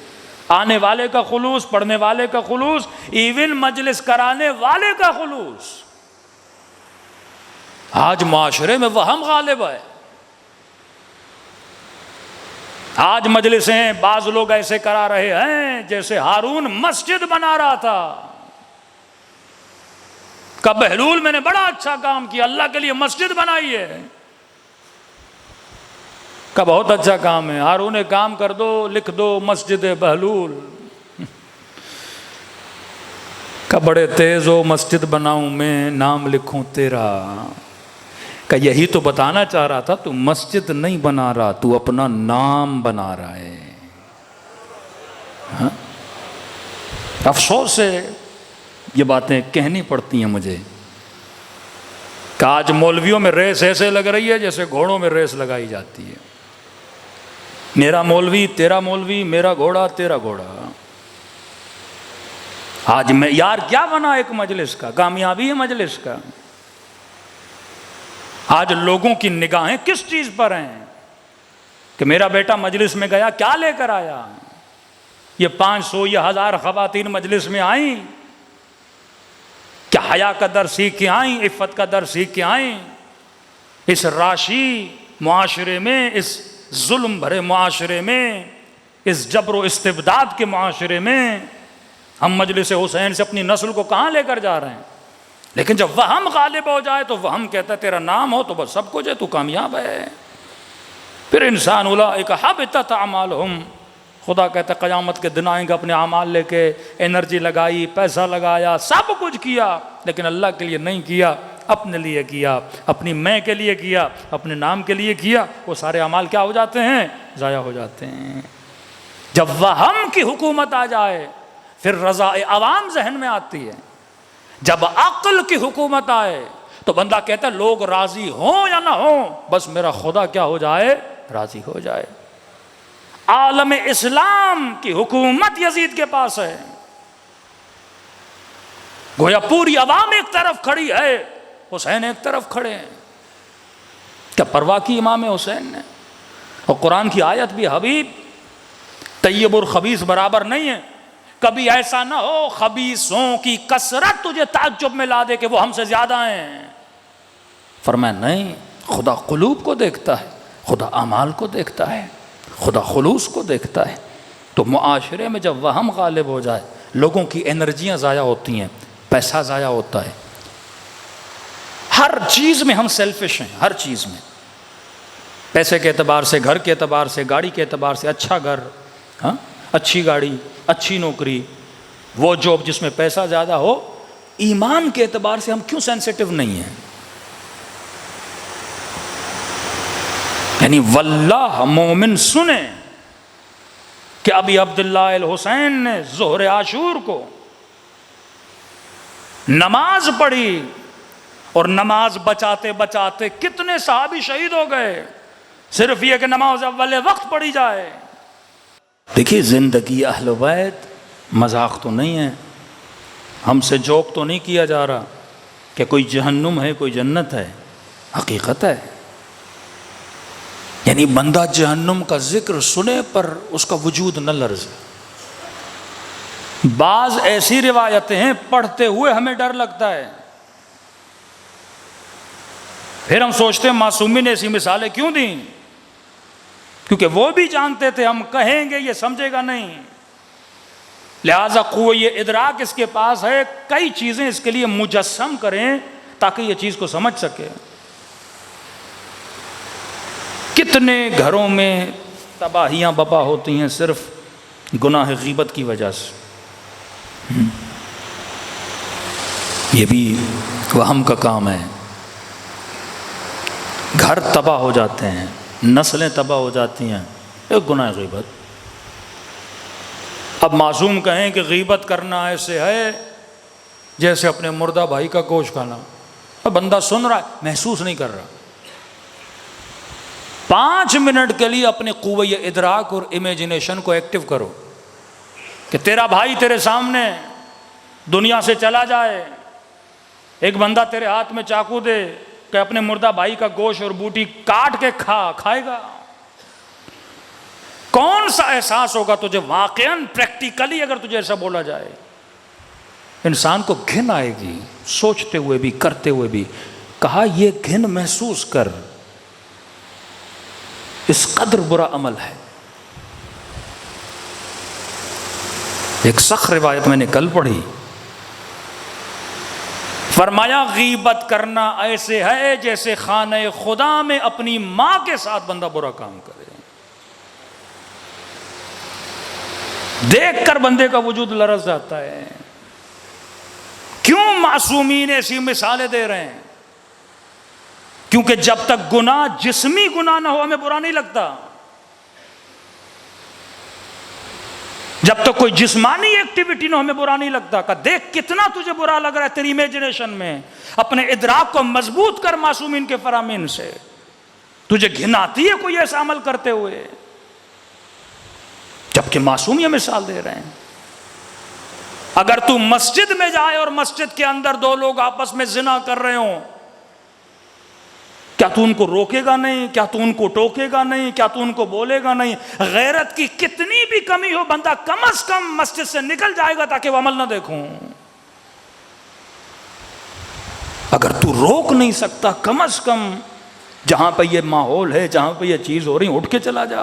آنے والے کا خلوص، پڑھنے والے کا خلوص، ایون مجلس کرانے والے کا خلوص. آج معاشرے میں وہم غالب ہے. آج مجلسیں بعض لوگ ایسے کرا رہے ہیں جیسے ہارون مسجد بنا رہا تھا. کہ بہلول میں نے بڑا اچھا کام کیا، اللہ کے لیے مسجد بنائی ہے. کہ بہت اچھا کام ہے، ہارون کام کر دو، لکھ دو مسجد بہلول. کہ بڑے تیز ہو، مسجد بناؤں میں، نام لکھوں تیرا. کہ یہی تو بتانا چاہ رہا تھا، تو مسجد نہیں بنا رہا، تو اپنا نام بنا رہا ہے. ہاں؟ افسوس ہے یہ باتیں کہنی پڑتی ہیں مجھے کہ آج مولویوں میں ریس ایسے لگ رہی ہے جیسے گھوڑوں میں ریس لگائی جاتی ہے. میرا مولوی تیرا مولوی، میرا گھوڑا تیرا گھوڑا. آج میں یار کیا بنا ایک مجلس کا، کامیابی ہے مجلس کا. آج لوگوں کی نگاہیں کس چیز پر ہیں کہ میرا بیٹا مجلس میں گیا کیا لے کر آیا. یہ 500 یا 1000 خواتین مجلس میں آئیں، کیا حیا کا در سیکھ کے آئیں، عفت کا در سیکھ کے آئیں. اس راشی معاشرے میں، اس ظلم بھرے معاشرے میں، اس جبر و استبداد کے معاشرے میں ہم مجلس حسین سے اپنی نسل کو کہاں لے کر جا رہے ہیں. لیکن جب وہم غالب ہو جائے تو وہم کہتا ہے تیرا نام ہو تو بس سب کچھ ہے، تو کامیاب ہے. پھر انسان اولئک حبطت اعمالہم، خدا کہتا ہے قیامت کے دن آئیں گے اپنے اعمال لے کے، انرجی لگائی، پیسہ لگایا، سب کچھ کیا، لیکن اللہ کے لیے نہیں کیا، اپنے لیے کیا، اپنی میں کے لیے کیا، اپنے نام کے لیے کیا. وہ سارے اعمال کیا ہو جاتے ہیں؟ ضائع ہو جاتے ہیں. جب وہم کی حکومت آ جائے پھر رضا عوام ذہن میں آتی ہے. جب عقل کی حکومت آئے تو بندہ کہتا ہے لوگ راضی ہوں یا نہ ہوں، بس میرا خدا کیا ہو جائے؟ راضی ہو جائے. عالم اسلام کی حکومت یزید کے پاس ہے، گویا پوری عوام ایک طرف کھڑی ہے، حسین ایک طرف کھڑے ہیں. کیا پرواہ کی امام حسین نے؟ اور قرآن کی آیت بھی حبیب طیب اور خبیث برابر نہیں ہے. کبھی ایسا نہ ہو خبیثوں کی کثرت تجھے تعجب میں لا دے کہ وہ ہم سے زیادہ ہیں. فرمایا نہیں، خدا قلوب کو دیکھتا ہے، خدا اعمال کو دیکھتا ہے، خدا خلوص کو دیکھتا ہے. تو معاشرے میں جب وہم غالب ہو جائے، لوگوں کی انرجیاں ضائع ہوتی ہیں، پیسہ ضائع ہوتا ہے. ہر چیز میں ہم سیلفش ہیں، ہر چیز میں، پیسے کے اعتبار سے، گھر کے اعتبار سے، گاڑی کے اعتبار سے. اچھا گھر، ہاں، اچھی گاڑی، اچھی نوکری، وہ جاب جس میں پیسہ زیادہ ہو. ایمان کے اعتبار سے ہم کیوں سینسیٹیو نہیں ہیں؟ یعنی واللہ مومن سنیں کہ ابھی عبداللہ الحسین نے ظہر عاشور کو نماز پڑھی اور نماز بچاتے بچاتے کتنے صحابی شہید ہو گئے، صرف یہ کہ نماز اول وقت پڑھی جائے. دیکھیے زندگی اہل بیت مذاق تو نہیں ہے، ہم سے جوک تو نہیں کیا جا رہا کہ کوئی جہنم ہے کوئی جنت ہے، حقیقت ہے. یعنی بندہ جہنم کا ذکر سنے پر اس کا وجود نہ لرزے. بعض ایسی روایتیں ہیں پڑھتے ہوئے ہمیں ڈر لگتا ہے، پھر ہم سوچتے ہیں معصومی نے ایسی مثالیں کیوں دیں، کیونکہ وہ بھی جانتے تھے ہم کہیں گے یہ سمجھے گا نہیں، لہذا قوہ ادراک اس کے پاس ہے، کئی چیزیں اس کے لیے مجسم کریں تاکہ یہ چیز کو سمجھ سکے. کتنے گھروں میں تباہیاں بپا ہوتی ہیں صرف گناہ غیبت کی وجہ سے. یہ بھی وہم کا کام ہے. گھر تباہ ہو جاتے ہیں، نسلیں تباہ ہو جاتی ہیں، ایک گناہ غیبت. اب معصوم کہیں کہ غیبت کرنا ایسے ہے جیسے اپنے مردہ بھائی کا گوشت کھانا. اب بندہ سن رہا ہے، محسوس نہیں کر رہا. 5 منٹ کے لیے اپنے قوہ ادراک اور امیجنیشن کو ایکٹیو کرو کہ تیرا بھائی تیرے سامنے دنیا سے چلا جائے، ایک بندہ تیرے ہاتھ میں چاقو دے کہ اپنے مردہ بھائی کا گوشت اور بوٹی کاٹ کے کھائے گا. کون سا احساس ہوگا تجھے واقعاً پریکٹیکلی اگر تجھے ایسا بولا جائے؟ انسان کو گھن آئے گی سوچتے ہوئے بھی کرتے ہوئے بھی. کہا یہ گھن محسوس کر، اس قدر برا عمل ہے. ایک سخت روایت میں نے کل پڑھی، فرمایا غیبت کرنا ایسے ہے جیسے خانہ خدا میں اپنی ماں کے ساتھ بندہ برا کام کرے. دیکھ کر بندے کا وجود لرز جاتا ہے. کیوں معصومین ایسی مثالیں دے رہے ہیں؟ کیونکہ جب تک گناہ جسمی گناہ نہ ہو ہمیں برا نہیں لگتا. جب تک کوئی جسمانی ایکٹیویٹی نہ ہو ہمیں برا نہیں لگتا. کہ دیکھ کتنا تجھے برا لگ رہا ہے تیری امیجنیشن میں. اپنے ادراک کو مضبوط کر معصومین کے فرامین سے. تجھے گھن آتی ہے کوئی ایسا عمل کرتے ہوئے؟ جبکہ معصوم یہ مثال دے رہے ہیں. اگر تو مسجد میں جائے اور مسجد کے اندر 2 لوگ آپس میں زنا کر رہے ہوں، کیا تو ان کو روکے گا نہیں؟ کیا تو ان کو ٹوکے گا نہیں؟ کیا تو ان کو بولے گا نہیں؟ غیرت کی کتنی بھی کمی ہو بندہ کم از کم مسجد سے نکل جائے گا تاکہ وہ عمل نہ دیکھوں. اگر تو روک نہیں سکتا کم از کم جہاں پہ یہ ماحول ہے، جہاں پہ یہ چیز ہو رہی اٹھ کے چلا جا.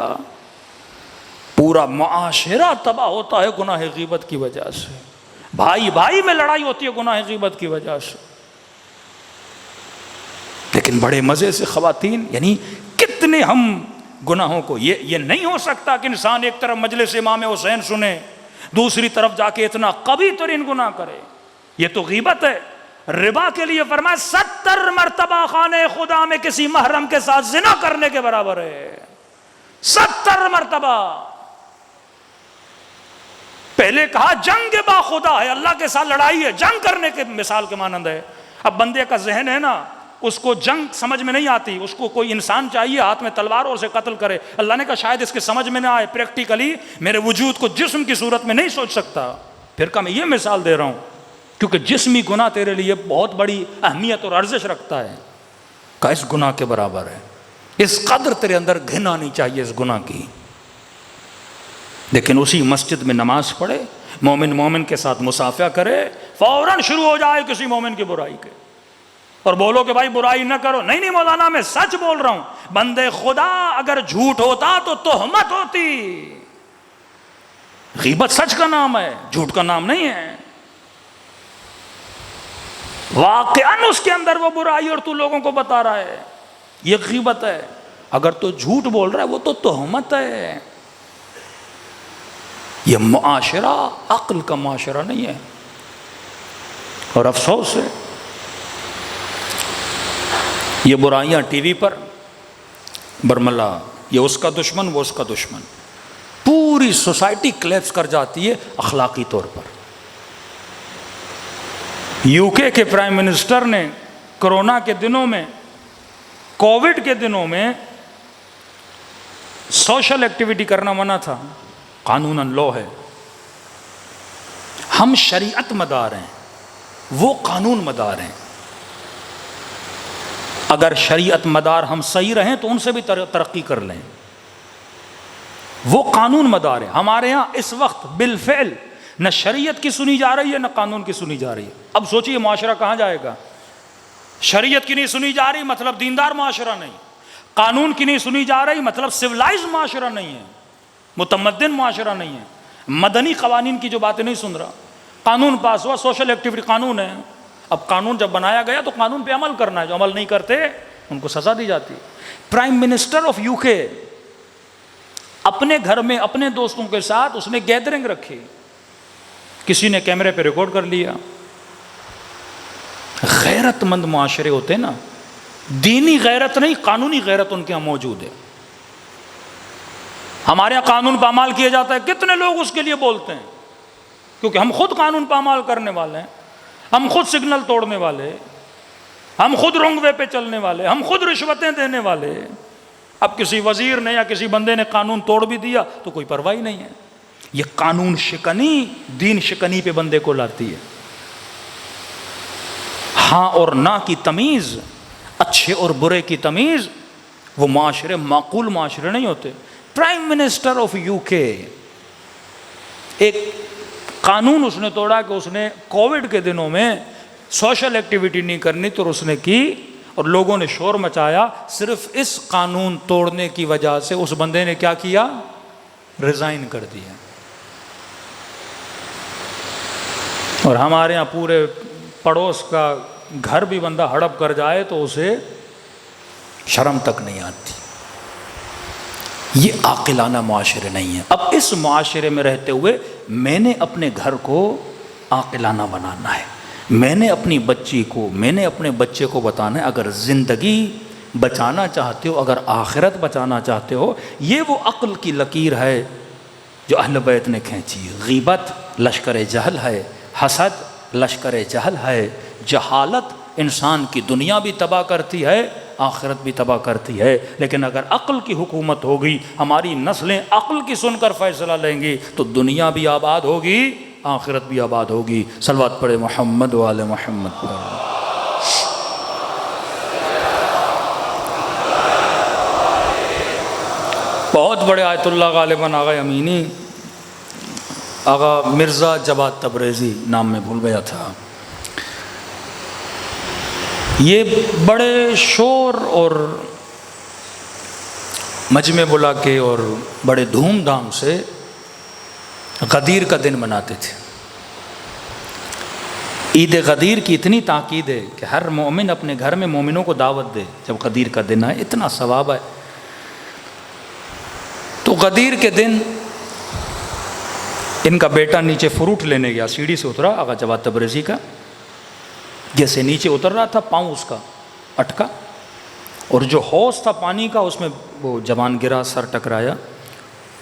پورا معاشرہ تباہ ہوتا ہے گناہ غیبت کی وجہ سے. بھائی بھائی میں لڑائی ہوتی ہے گناہ غیبت کی وجہ سے. لیکن بڑے مزے سے خواتین، یعنی کتنے ہم گناہوں کو، یہ نہیں ہو سکتا کہ انسان ایک طرف مجلس امام حسین سنے، دوسری طرف جا کے اتنا قوی ترین گناہ کرے. یہ تو غیبت ہے. ربا کے لیے فرمایا 70 مرتبہ خانے خدا میں کسی محرم کے ساتھ زنا کرنے کے برابر ہے. 70 مرتبہ. پہلے کہا جنگ با خدا ہے، اللہ کے ساتھ لڑائی ہے، جنگ کرنے کے مثال کے مانند ہے. اب بندے کا ذہن ہے نا، اس کو جنگ سمجھ میں نہیں آتی، اس کو کوئی انسان چاہیے ہاتھ میں تلواروں سے قتل کرے. اللہ نے کہا شاید اس کے سمجھ میں نہ آئے، پریکٹیکلی میرے وجود کو جسم کی صورت میں نہیں سوچ سکتا. پھر کہا میں یہ مثال دے رہا ہوں کیونکہ جسمی گناہ تیرے لیے بہت بڑی اہمیت اور ارزش رکھتا ہے. کہا اس گناہ کے برابر ہے. اس قدر تیرے اندر گھن آنی چاہیے اس گناہ کی. لیکن اسی مسجد میں نماز پڑھے، مومن کے ساتھ مصافحہ کرے، فوراً شروع ہو جائے کسی مومن کی برائی کے اور بولو کہ بھائی برائی نہ کرو. نہیں مولانا میں سچ بول رہا ہوں. بندے خدا اگر جھوٹ ہوتا تو تہمت ہوتی. غیبت سچ کا نام ہے، جھوٹ کا نام نہیں ہے. واقعاً اس کے اندر وہ برائی اور تو لوگوں کو بتا رہا ہے، یہ غیبت ہے. اگر تو جھوٹ بول رہا ہے وہ تو تہمت ہے. یہ معاشرہ عقل کا معاشرہ نہیں ہے. اور افسوس ہے یہ برائیاں ٹی وی پر برملا، یہ اس کا دشمن وہ اس کا دشمن، پوری سوسائٹی کلیپس کر جاتی ہے اخلاقی طور پر. یو کے پرائم منسٹر نے کورونا کے دنوں میں، کووڈ کے دنوں میں سوشل ایکٹیویٹی کرنا منع تھا، قانوناً لا ہے. ہم شریعت مدار ہیں، وہ قانون مدار ہیں. اگر شریعت مدار ہم صحیح رہیں تو ان سے بھی ترقی کر لیں. وہ قانون مدار ہیں. ہمارے ہاں اس وقت بالفعل نہ شریعت کی سنی جا رہی ہے نہ قانون کی سنی جا رہی ہے. اب سوچئے معاشرہ کہاں جائے گا؟ شریعت کی نہیں سنی جا رہی مطلب دیندار معاشرہ نہیں، قانون کی نہیں سنی جا رہی مطلب سویلائز معاشرہ نہیں ہے، متمدن معاشرہ نہیں ہے. مدنی قوانین کی جو باتیں نہیں سن رہا. قانون پاس ہوا، سوشل ایکٹیویٹی قانون ہے. اب قانون جب بنایا گیا تو قانون پہ عمل کرنا ہے. جو عمل نہیں کرتے ان کو سزا دی جاتی ہے۔ پرائم منسٹر آف یو کے اپنے گھر میں اپنے دوستوں کے ساتھ اس نے گیدرنگ رکھی، کسی نے کیمرے پہ ریکارڈ کر لیا۔ غیرت مند معاشرے ہوتے ہیں نا، دینی غیرت نہیں، قانونی غیرت ان کے یہاں موجود ہے۔ ہمارے یہاں قانون پامال کیا جاتا ہے، کتنے لوگ اس کے لیے بولتے ہیں، کیونکہ ہم خود قانون پامال کرنے والے ہیں، ہم خود سگنل توڑنے والے، ہم خود رونگ وے پہ چلنے والے، ہم خود رشوتیں دینے والے۔ اب کسی وزیر نے یا کسی بندے نے قانون توڑ بھی دیا تو کوئی پرواہ ہی نہیں ہے۔ یہ قانون شکنی دین شکنی پہ بندے کو لاتی ہے۔ ہاں اور نہ کی تمیز، اچھے اور برے کی تمیز، وہ معاشرے معقول معاشرے نہیں ہوتے۔ پرائم منسٹر آف یو کے ایک قانون اس نے توڑا کہ اس نے کووڈ کے دنوں میں سوشل ایکٹیویٹی نہیں کرنی تو اس نے کی، اور لوگوں نے شور مچایا۔ صرف اس قانون توڑنے کی وجہ سے اس بندے نے کیا کیا؟ ریزائن کر دیا۔ اور ہمارے ہاں پورے پڑوس کا گھر بھی بندہ ہڑپ کر جائے تو اسے شرم تک نہیں آتی۔ یہ عاقلانہ معاشرے نہیں ہے۔ اب اس معاشرے میں رہتے ہوئے میں نے اپنے گھر کو عاقلانہ بنانا ہے، میں نے اپنی بچی کو، میں نے اپنے بچے کو بتانا ہے، اگر زندگی بچانا چاہتے ہو، اگر آخرت بچانا چاہتے ہو، یہ وہ عقل کی لکیر ہے جو اہل بیت نے کھینچی۔ غیبت لشکر جہل ہے، حسد لشکر جہل ہے، جہالت انسان کی دنیا بھی تباہ کرتی ہے، آخرت بھی تباہ کرتی ہے۔ لیکن اگر عقل کی حکومت ہوگی، ہماری نسلیں عقل کی سن کر فیصلہ لیں گی تو دنیا بھی آباد ہوگی، آخرت بھی آباد ہوگی۔ صلوات پڑھے محمد و آل محمد۔ بہت بڑے آیت اللہ غالباً آغا امینی، آغا مرزا جواد تبریزی، نام میں بھول گیا تھا، یہ بڑے شور اور مجمع بلا کے اور بڑے دھوم دھام سے غدیر کا دن مناتے تھے۔ عید غدیر کی اتنی تاکید ہے کہ ہر مومن اپنے گھر میں مومنوں کو دعوت دے جب غدیر کا دن آئے، اتنا ثواب ہے۔ تو غدیر کے دن ان کا بیٹا نیچے فروٹ لینے گیا، سیڑھی سے اترا آغا جواد تبریزی کا، جیسے نیچے اتر رہا تھا پاؤں اس کا اٹکا، اور جو حوض تھا پانی کا اس میں وہ جوان گرا، سر ٹکرایا،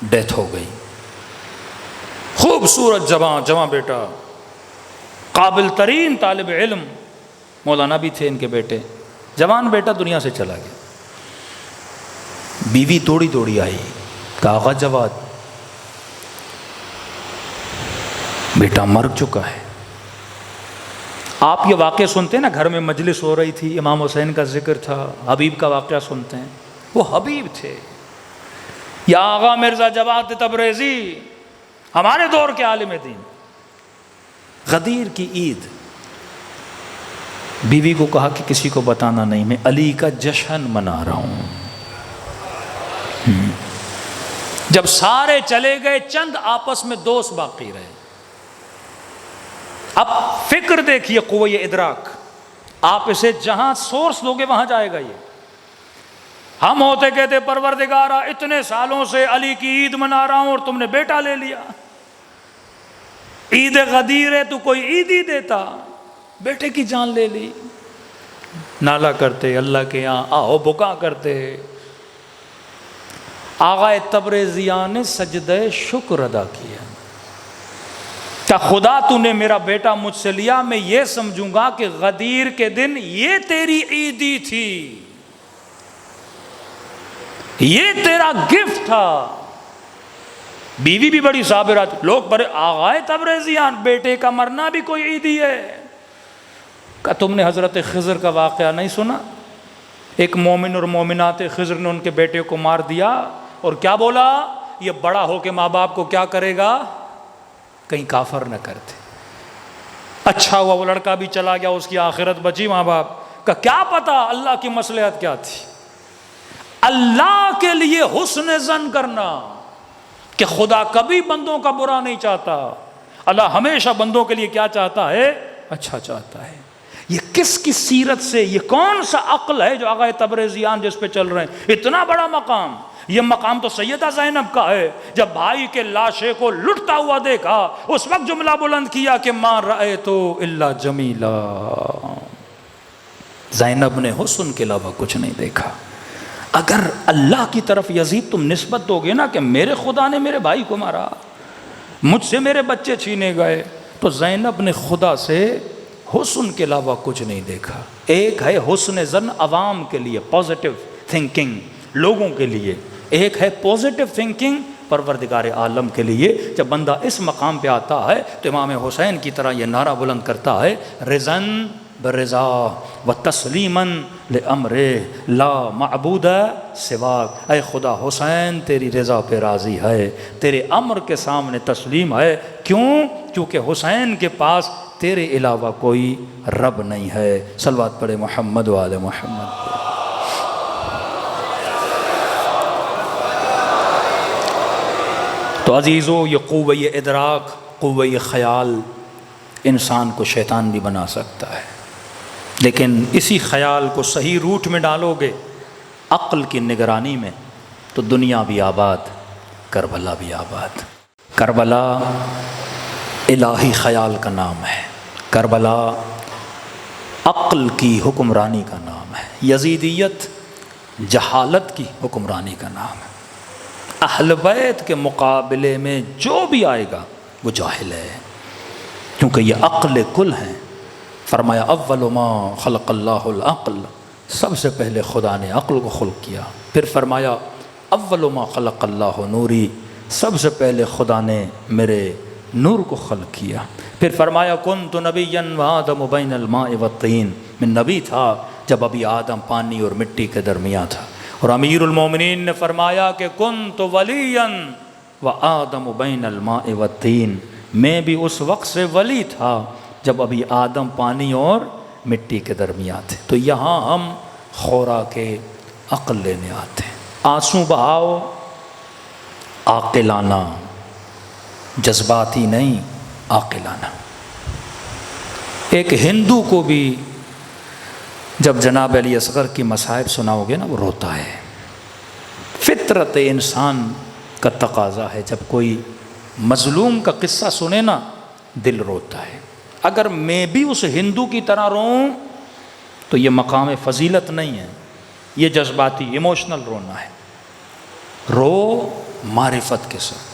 ڈیتھ ہو گئی۔ خوبصورت جوان بیٹا، قابل ترین طالب علم، مولانا بھی تھے ان کے بیٹے، جوان بیٹا دنیا سے چلا گیا۔ بیوی دوڑی دوڑی آئی، کہا آغا جواد بیٹا مر چکا ہے۔ آپ یہ واقعہ سنتے ہیں نا، گھر میں مجلس ہو رہی تھی، امام حسین کا ذکر تھا، حبیب کا واقعہ سنتے ہیں، وہ حبیب تھے۔ یا آغا مرزا جواد تبریزی ہمارے دور کے عالم دین، غدیر کی عید، بیوی کو کہا کہ کسی کو بتانا نہیں، میں علی کا جشن منا رہا ہوں۔ جب سارے چلے گئے، چند آپس میں دوست باقی رہے۔ اب فکر دیکھیے، قوہ ادراک، آپ اسے جہاں سورس دو گے وہاں جائے گا۔ یہ ہم ہوتے کہتے پروردگارا اتنے سالوں سے علی کی عید منا رہا ہوں اور تم نے بیٹا لے لیا، عید غدیر ہے تو کوئی عید ہی دیتا، بیٹے کی جان لے لی۔ نالا کرتے اللہ کے یہاں، آہو بکا کرتے۔ آغا تبریزیان نے سجدہ شکر ادا کیا کہ خدا تو نے میرا بیٹا مجھ سے لیا، میں یہ سمجھوں گا کہ غدیر کے دن یہ تیری عیدی تھی، یہ تیرا گفٹ تھا۔ بیوی بھی بڑی صابرہ تھی، لوگ بڑے آغا تبریزیان بیٹے کا مرنا بھی کوئی عیدی ہے۔ کہ تم نے حضرت خضر کا واقعہ نہیں سنا؟ ایک مومن اور مومنات خضر نے ان کے بیٹے کو مار دیا، اور کیا بولا؟ یہ بڑا ہو کے ماں باپ کو کیا کرے گا؟ کہیں کافر نہ کرتے۔ اچھا ہوا وہ لڑکا بھی چلا گیا، اس کی آخرت بچی، ماں باپ کا کیا پتا اللہ کی مصلحت کیا تھی۔ اللہ کے لیے حسن ظن کرنا کہ خدا کبھی بندوں کا برا نہیں چاہتا، اللہ ہمیشہ بندوں کے لیے کیا چاہتا ہے؟ اچھا چاہتا ہے۔ یہ کس کی سیرت سے، یہ کون سا عقل ہے جو آقا تبریزیان جس پہ چل رہے ہیں؟ اتنا بڑا مقام، یہ مقام تو سیدہ زینب کا ہے۔ جب بھائی کے لاشے کو لٹتا ہوا دیکھا، اس وقت جملہ بلند کیا کہ ما رأیتو الا جمیلا، زینب نے حسن کے علاوہ کچھ نہیں دیکھا۔ اگر اللہ کی طرف یزید تم نسبت دو گے نا کہ میرے خدا نے میرے بھائی کو مارا، مجھ سے میرے بچے چھینے گئے، تو زینب نے خدا سے حسن کے علاوہ کچھ نہیں دیکھا۔ ایک ہے حسن ظن عوام کے لیے، پازیٹیو تھنکنگ لوگوں کے لیے، ایک ہے پازیٹیو تھنکنگ پروردگار عالم کے لیے۔ جب بندہ اس مقام پہ آتا ہے تو امام حسین کی طرح یہ نعرہ بلند کرتا ہے، رضن برضا و تسلیماً لامرہ لا معبود سواک، اے خدا حسین تیری رضا پہ راضی ہے، تیرے امر کے سامنے تسلیم ہے۔ کیوں؟ کیونکہ حسین کے پاس تیرے علاوہ کوئی رب نہیں ہے۔ صلوات پڑھے محمد و آل محمد۔ تو عزیزو، یہ قوہ ادراک، قوہ خیال انسان کو شیطان بھی بنا سکتا ہے، لیکن اسی خیال کو صحیح روٹ میں ڈالو گے عقل کی نگرانی میں تو دنیا بھی آباد، کربلا بھی آباد۔ کربلا الہی خیال کا نام ہے، کربلا عقل کی حکمرانی کا نام ہے، یزیدیت جہالت کی حکمرانی کا نام ہے۔ اہل بیت کے مقابلے میں جو بھی آئے گا وہ جاہل ہے، کیونکہ یہ عقل کل ہیں۔ فرمایا اول ما خلق اللہ العقل، سب سے پہلے خدا نے عقل کو خلق کیا۔ پھر فرمایا اول ما خلق اللہ نوری، سب سے پہلے خدا نے میرے نور کو خلق کیا۔ پھر فرمایا کنت نبیا وآدم بین الماء والطین، میں نبی تھا جب ابھی آدم پانی اور مٹی کے درمیان تھا۔ اور امیر المومنین نے فرمایا کہ کنت ولیا وآدم بین الماء والطین، میں بھی اس وقت سے ولی تھا جب ابھی آدم پانی اور مٹی کے درمیان تھے۔ تو یہاں ہم خوراک عقل لینے آتے ہیں۔ آنسو بہاؤ عاقلانہ، جذباتی نہیں، عاقلانہ۔ ایک ہندو کو بھی جب جناب علی اصغر کی مصائب سناؤ گے نا وہ روتا ہے۔ فطرت انسان کا تقاضا ہے جب کوئی مظلوم کا قصہ سنے نا دل روتا ہے۔ اگر میں بھی اس ہندو کی طرح روں تو یہ مقام فضیلت نہیں ہے، یہ جذباتی ایموشنل رونا ہے۔ رو معرفت کے ساتھ۔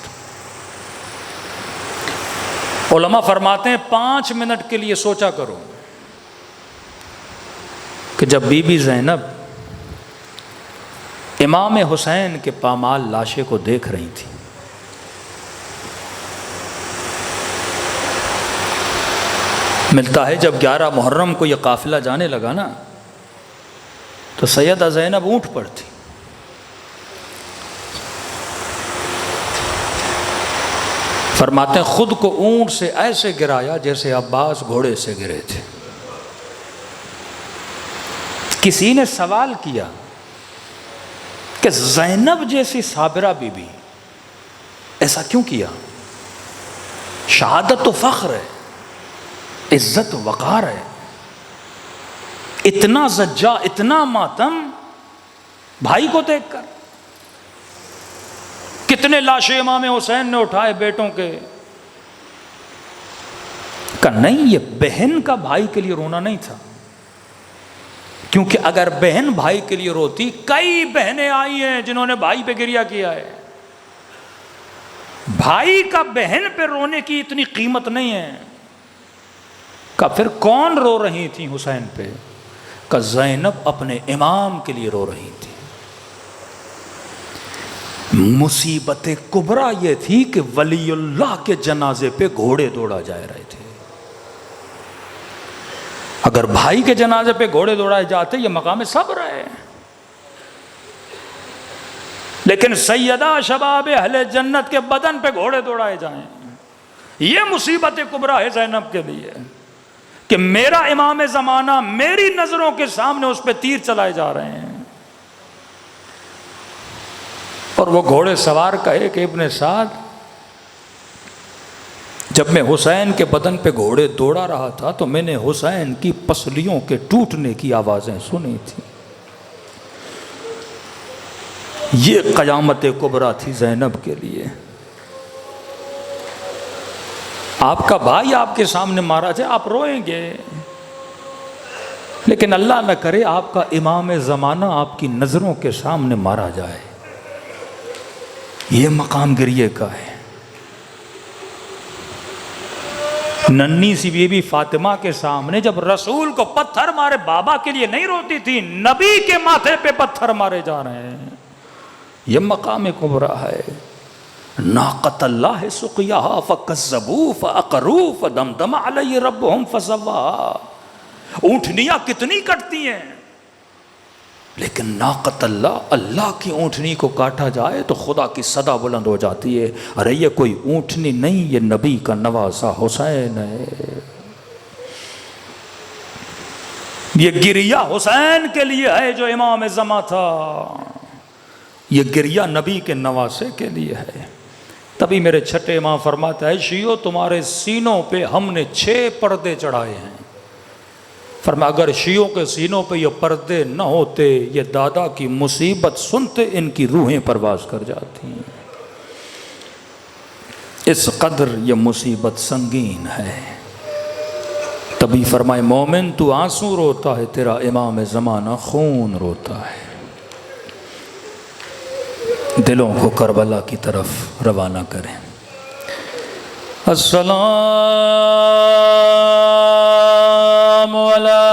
علماء فرماتے ہیں 5 منٹ کے لیے سوچا کرو کہ جب بی بی زینب امام حسین کے پامال لاشے کو دیکھ رہی تھی، ملتا ہے جب 11 محرم کو یہ قافلہ جانے لگا نا تو سیدہ زینب اونٹ پر تھی۔ فرماتے ہیں خود کو اونٹ سے ایسے گرایا جیسے عباس گھوڑے سے گرے تھے۔ کسی نے سوال کیا کہ زینب جیسی صابرہ بی بی ایسا کیوں کیا؟ شہادت و فخر ہے، عزت و وقار ہے، اتنا زجا، اتنا ماتم بھائی کو دیکھ کر۔ کتنے لاشیں امام حسین نے اٹھائے بیٹوں کے، کہ نہیں یہ بہن کا بھائی کے لیے رونا نہیں تھا، کیونکہ اگر بہن بھائی کے لیے روتی، کئی بہنیں آئی ہیں جنہوں نے بھائی پہ گریہ کیا ہے، بھائی کا بہن پہ رونے کی اتنی قیمت نہیں ہے۔ کہ پھر کون رو رہی تھی حسین پہ؟ کہ زینب اپنے امام کے لیے رو رہی تھی۔ مصیبت کبریٰ یہ تھی کہ ولی اللہ کے جنازے پہ گھوڑے دوڑا جا رہے تھے۔ اگر بھائی کے جنازے پہ گھوڑے دوڑائے جاتے یہ مقام صبر ہے، لیکن سیدہ شباب اہل جنت کے بدن پہ گھوڑے دوڑائے جائیں، یہ مصیبت کبریٰ ہے زینب کے لیے کہ میرا امام زمانہ میری نظروں کے سامنے اس پہ تیر چلائے جا رہے ہیں۔ اور وہ گھوڑے سوار کہے کہ ابن سعد جب میں حسین کے بدن پہ گھوڑے دوڑا رہا تھا تو میں نے حسین کی پسلیوں کے ٹوٹنے کی آوازیں سنی تھی. یہ قیامت کبریٰ تھی زینب کے لیے. آپ کا بھائی آپ کے سامنے مارا جائے آپ روئیں گے، لیکن اللہ نہ کرے آپ کا امام زمانہ آپ کی نظروں کے سامنے مارا جائے. یہ مقام گریے کا ہے. ننھی سی بی بی فاطمہ کے سامنے جب رسول کو پتھر مارے بابا کے لیے نہیں روتی تھی، نبی کے ماتھے پہ پتھر مارے جا رہے ہیں. یہ مقام کبریٰ ہے. ناقۃ اللہ سقیاہا فکذبوا فعقروا فدمدم علیہ ربہم فسواہا. اونٹنیاں کتنی کٹتی ہیں، لیکن ناقۃ اللہ، اللہ کی اونٹنی کو کاٹا جائے تو خدا کی صدا بلند ہو جاتی ہے. ارے یہ کوئی اونٹنی نہیں، یہ نبی کا نواسا حسین ہے. یہ گریہ حسین کے لیے ہے جو امام زماں تھا. یہ گریہ نبی کے نواسے کے لیے ہے. تبھی میرے چھٹے امام فرماتا ہے، شیعو تمہارے سینوں پہ ہم نے 6 پردے چڑھائے ہیں. فرمایا اگر شیعوں کے سینوں پہ یہ پردے نہ ہوتے، یہ دادا کی مصیبت سنتے ان کی روحیں پرواز کر جاتی. اس قدر یہ مصیبت سنگین ہے. تبھی فرمائے مومن تو آنسو روتا ہے، تیرا امام زمانہ خون روتا ہے. دلوں کو کربلا کی طرف روانہ کریں. السلام علی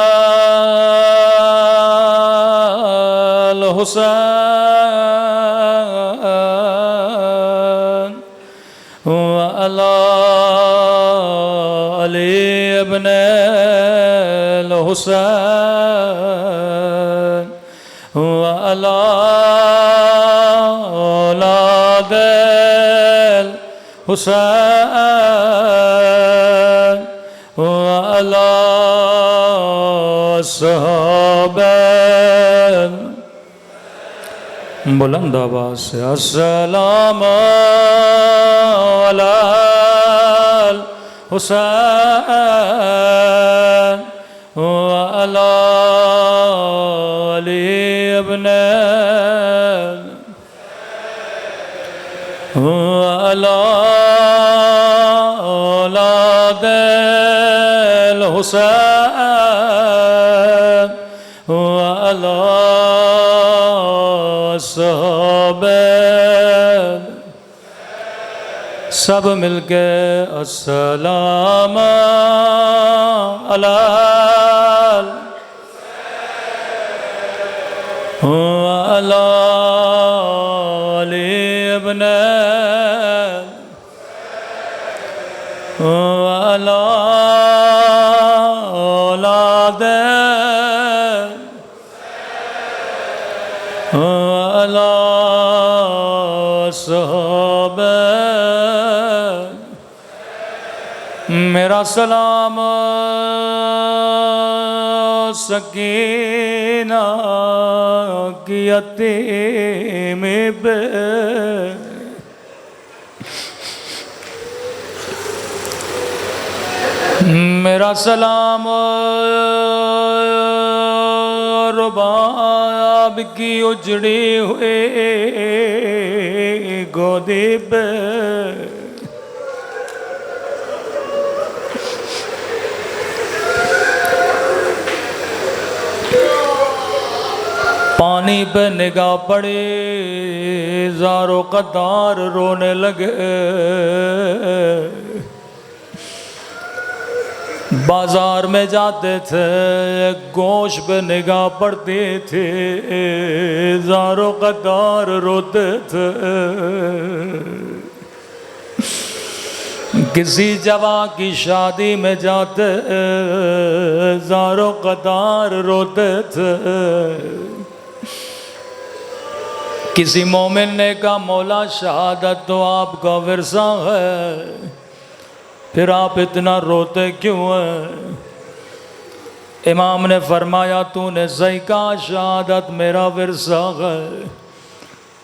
الحسین وعلی علی ابن الحسین وعلی اولاد الحسین وعلی صحابہ. بلند آواز سے السلام علی الحسین وعلی علی ابن وعلی اولاد الحسین وعلی صحابہ. سب مل کے السلام علی وعلی علی ابن وعلی اولاد وعلی صحابہ. میرا سلام سکینہ کی یتیم پہ، میرا سلام رباب کی اجڑی ہوئی گودی پہ، پانی پہ نگاہ پڑی زارو قطار رونے لگے. بازار میں جاتے تھے گوشت پہ نگاہ پڑتی تھی زارو قطار روتے تھے. کسی جوان کی شادی میں جاتے زارو قطار روتے تھے. کسی مومن نے کہا مولا شہادت تو آپ کا ورثہ ہے، پھر آپ اتنا روتے کیوں ہیں؟ امام نے فرمایا تو نے صحیح کہا، شہادت میرا ورثہ ہے،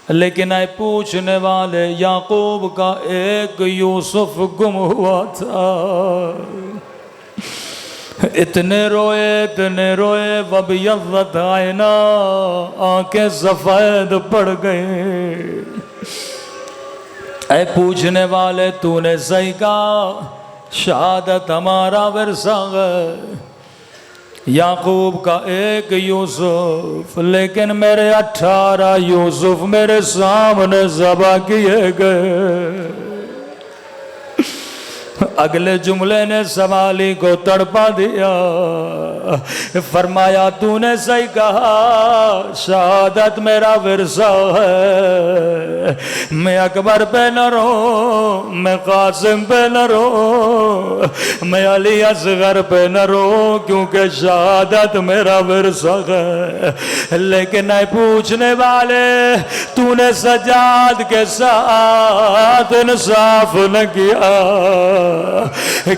لیکن اے پوچھنے والے، یعقوب کا ایک یوسف گم ہوا تھا، اتنے روئے وَبِيَضَّتْ عَيْنَاهُ، آنکھیں سفید پڑ گئیں۔ اے پوچھنے والے، تو نے صحیح کہا، شہادت ہمارا ورثہ ہے، یعقوب کا ایک یوسف، لیکن میرے 18 یوسف میرے سامنے ذبح کیے گئے۔ اگلے جملے نے سوالی کو تڑپا دیا، فرمایا تو نے صحیح کہا، شہادت میرا ورثہ ہے، میں اکبر پہ نہ رو، میں قاسم پہ نہ رو، میں علی اصغر پہ نہ رو، کیونکہ شہادت میرا ورثہ ہے۔ لیکن اے پوچھنے والے، تو نے سجاد کے ساتھ انصاف نہ کیا،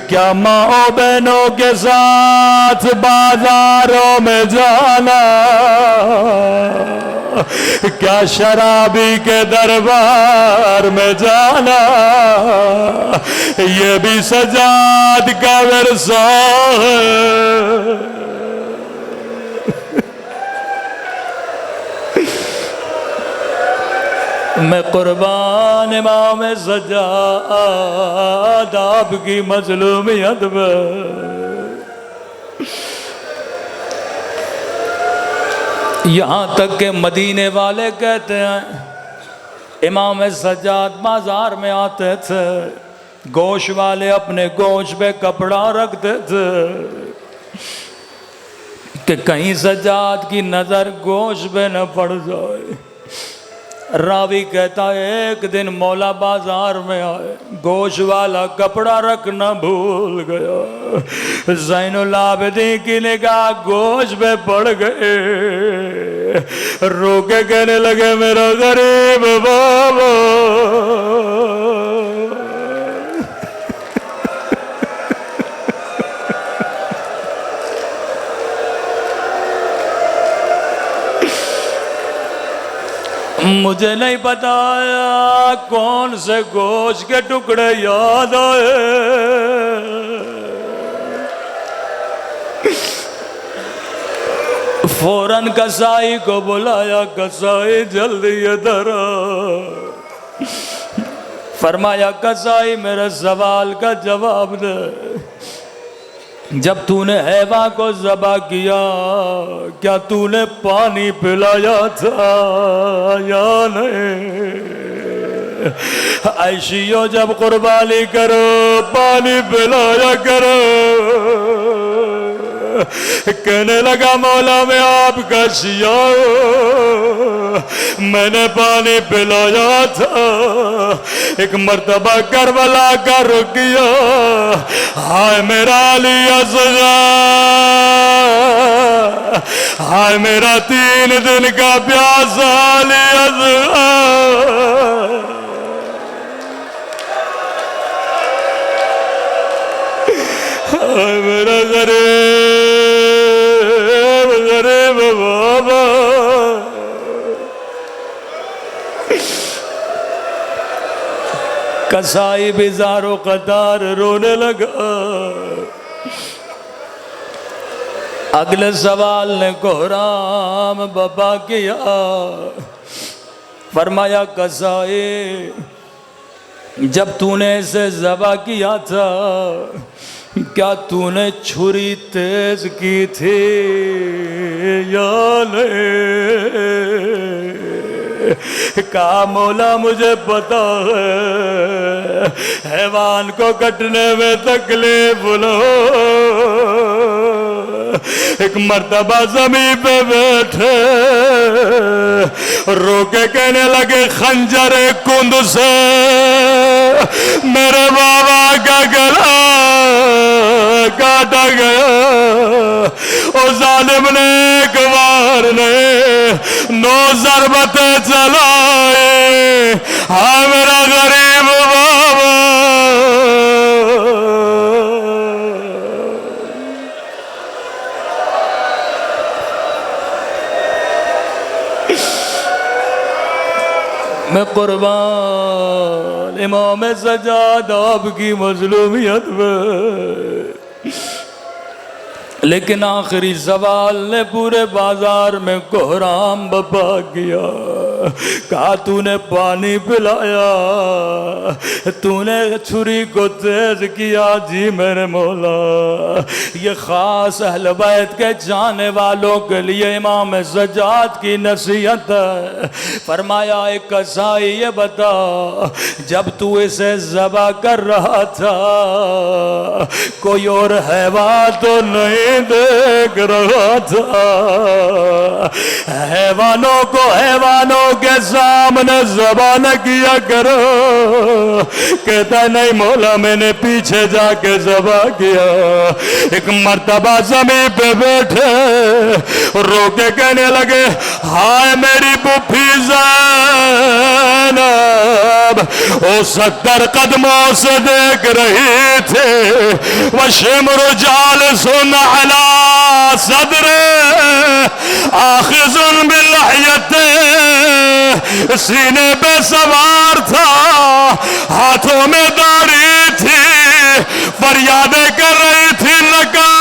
کیا ماں و بہنوں کے ساتھ بازاروں میں جانا، کیا شرابی کے دربار میں جانا، یہ بھی سجاد کا ورثہ ہے۔ میں قربان امام سجاد آپ کی مظلومیت میں، یہاں تک کہ مدینے والے کہتے ہیں امام سجاد بازار میں آتے تھے، گوشت والے اپنے گوشت پہ کپڑا رکھتے تھے کہ کہیں سجاد کی نظر گوشت پہ نہ پڑ جائے۔ راوی کہتا ہے ایک دن مولا بازار میں آئے، گوشت والا کپڑا رکھنا بھول گیا، زین العابدین کی نگاہ گوشت پہ پڑ گئے، رو کے کہنے لگے میرا غریب بابا، مجھے نہیں بتایا کون سے گوشت کے ٹکڑے یاد آئے، فوراً کسائی کو بلایا، کسائی جلدی ادھر آ۔ فرمایا کسائی میرے سوال کا جواب دے، جب تو نے حیوہ کو ذبح کیا کیا تو نے پانی پلایا تھا یا نہیں؟ عائشیو جب قربانی کرو پانی پلایا کرو۔ کہنے لگا مولا میں آپ کا شیعہ میں نے پانی پلایا تھا، ایک مرتبہ کربلا کا رکیا، ہائے میرا علی اصغر، ہائے میرا 3 دن کا پیاسا علی اصغر، ہائے میرا غریب بابا۔ کسائی بھی زارو قطار رونے لگا۔ اگلے سوال نے کوہرام بابا کیا، فرمایا کسائی جب تو نے اسے ذبح کیا تھا کیا تو نے چھری تیز کی تھی یا نہیں؟ کہا مولا مجھے پتا ہے حیوان کو کٹنے میں تکلیف لو۔ ایک مرتبہ زمین پہ بیٹھے رو کے کہنے لگے خنجر کند سے میرے بابا کا گلا کاٹا گیا، اور ظالم نے ایک بار نے 9 ضربتیں چلائے، ہاں میرا غریب بابا۔ میں قربان امام سجاد آپ کی مظلومیت میں، لیکن آخری سوال نے پورے بازار میں کوہرام بپا کیا۔ کہا تو نے پانی پلایا، تو نے چھری کو تیز کیا، جی میرے مولا۔ یہ خاص اہل بیت کے جانے والوں کے لیے امام سجاد کی نصیحت ہے۔ فرمایا ایک قصائی یہ بتا، جب تو اسے ذبح کر رہا تھا کوئی اور حیوان تو نہیں دیکھ رہا تھا؟ حیوانوں کو حیوانوں کے سامنے ذبح نہ کیا کرو۔ کہتا نہیں مولا میں نے پیچھے جا کے ذبح کیا۔ ایک مرتبہ زمین پہ بیٹھے رو کے کہنے لگے ہائے میری پھوپھی زینب، وہ 70 قدموں سے دیکھ رہی تھے، وَشِمْرُ جَالِسٌ عَلَىٰ صَدْرِهِ آخذ بِاللَّحْيَةِ، سینے پہ سوار تھا، ہاتھوں میں داڑھی تھی، فریادیں کر رہی تھی لگا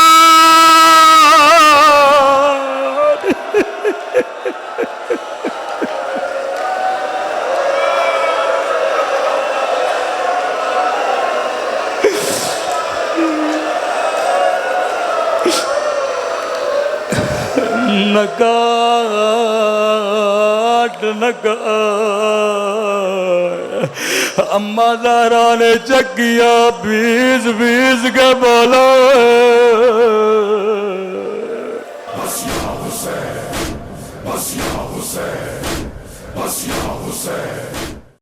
نکاٹ نکاٹ۔ اماں زہرا نے چکیا پیس پیس کے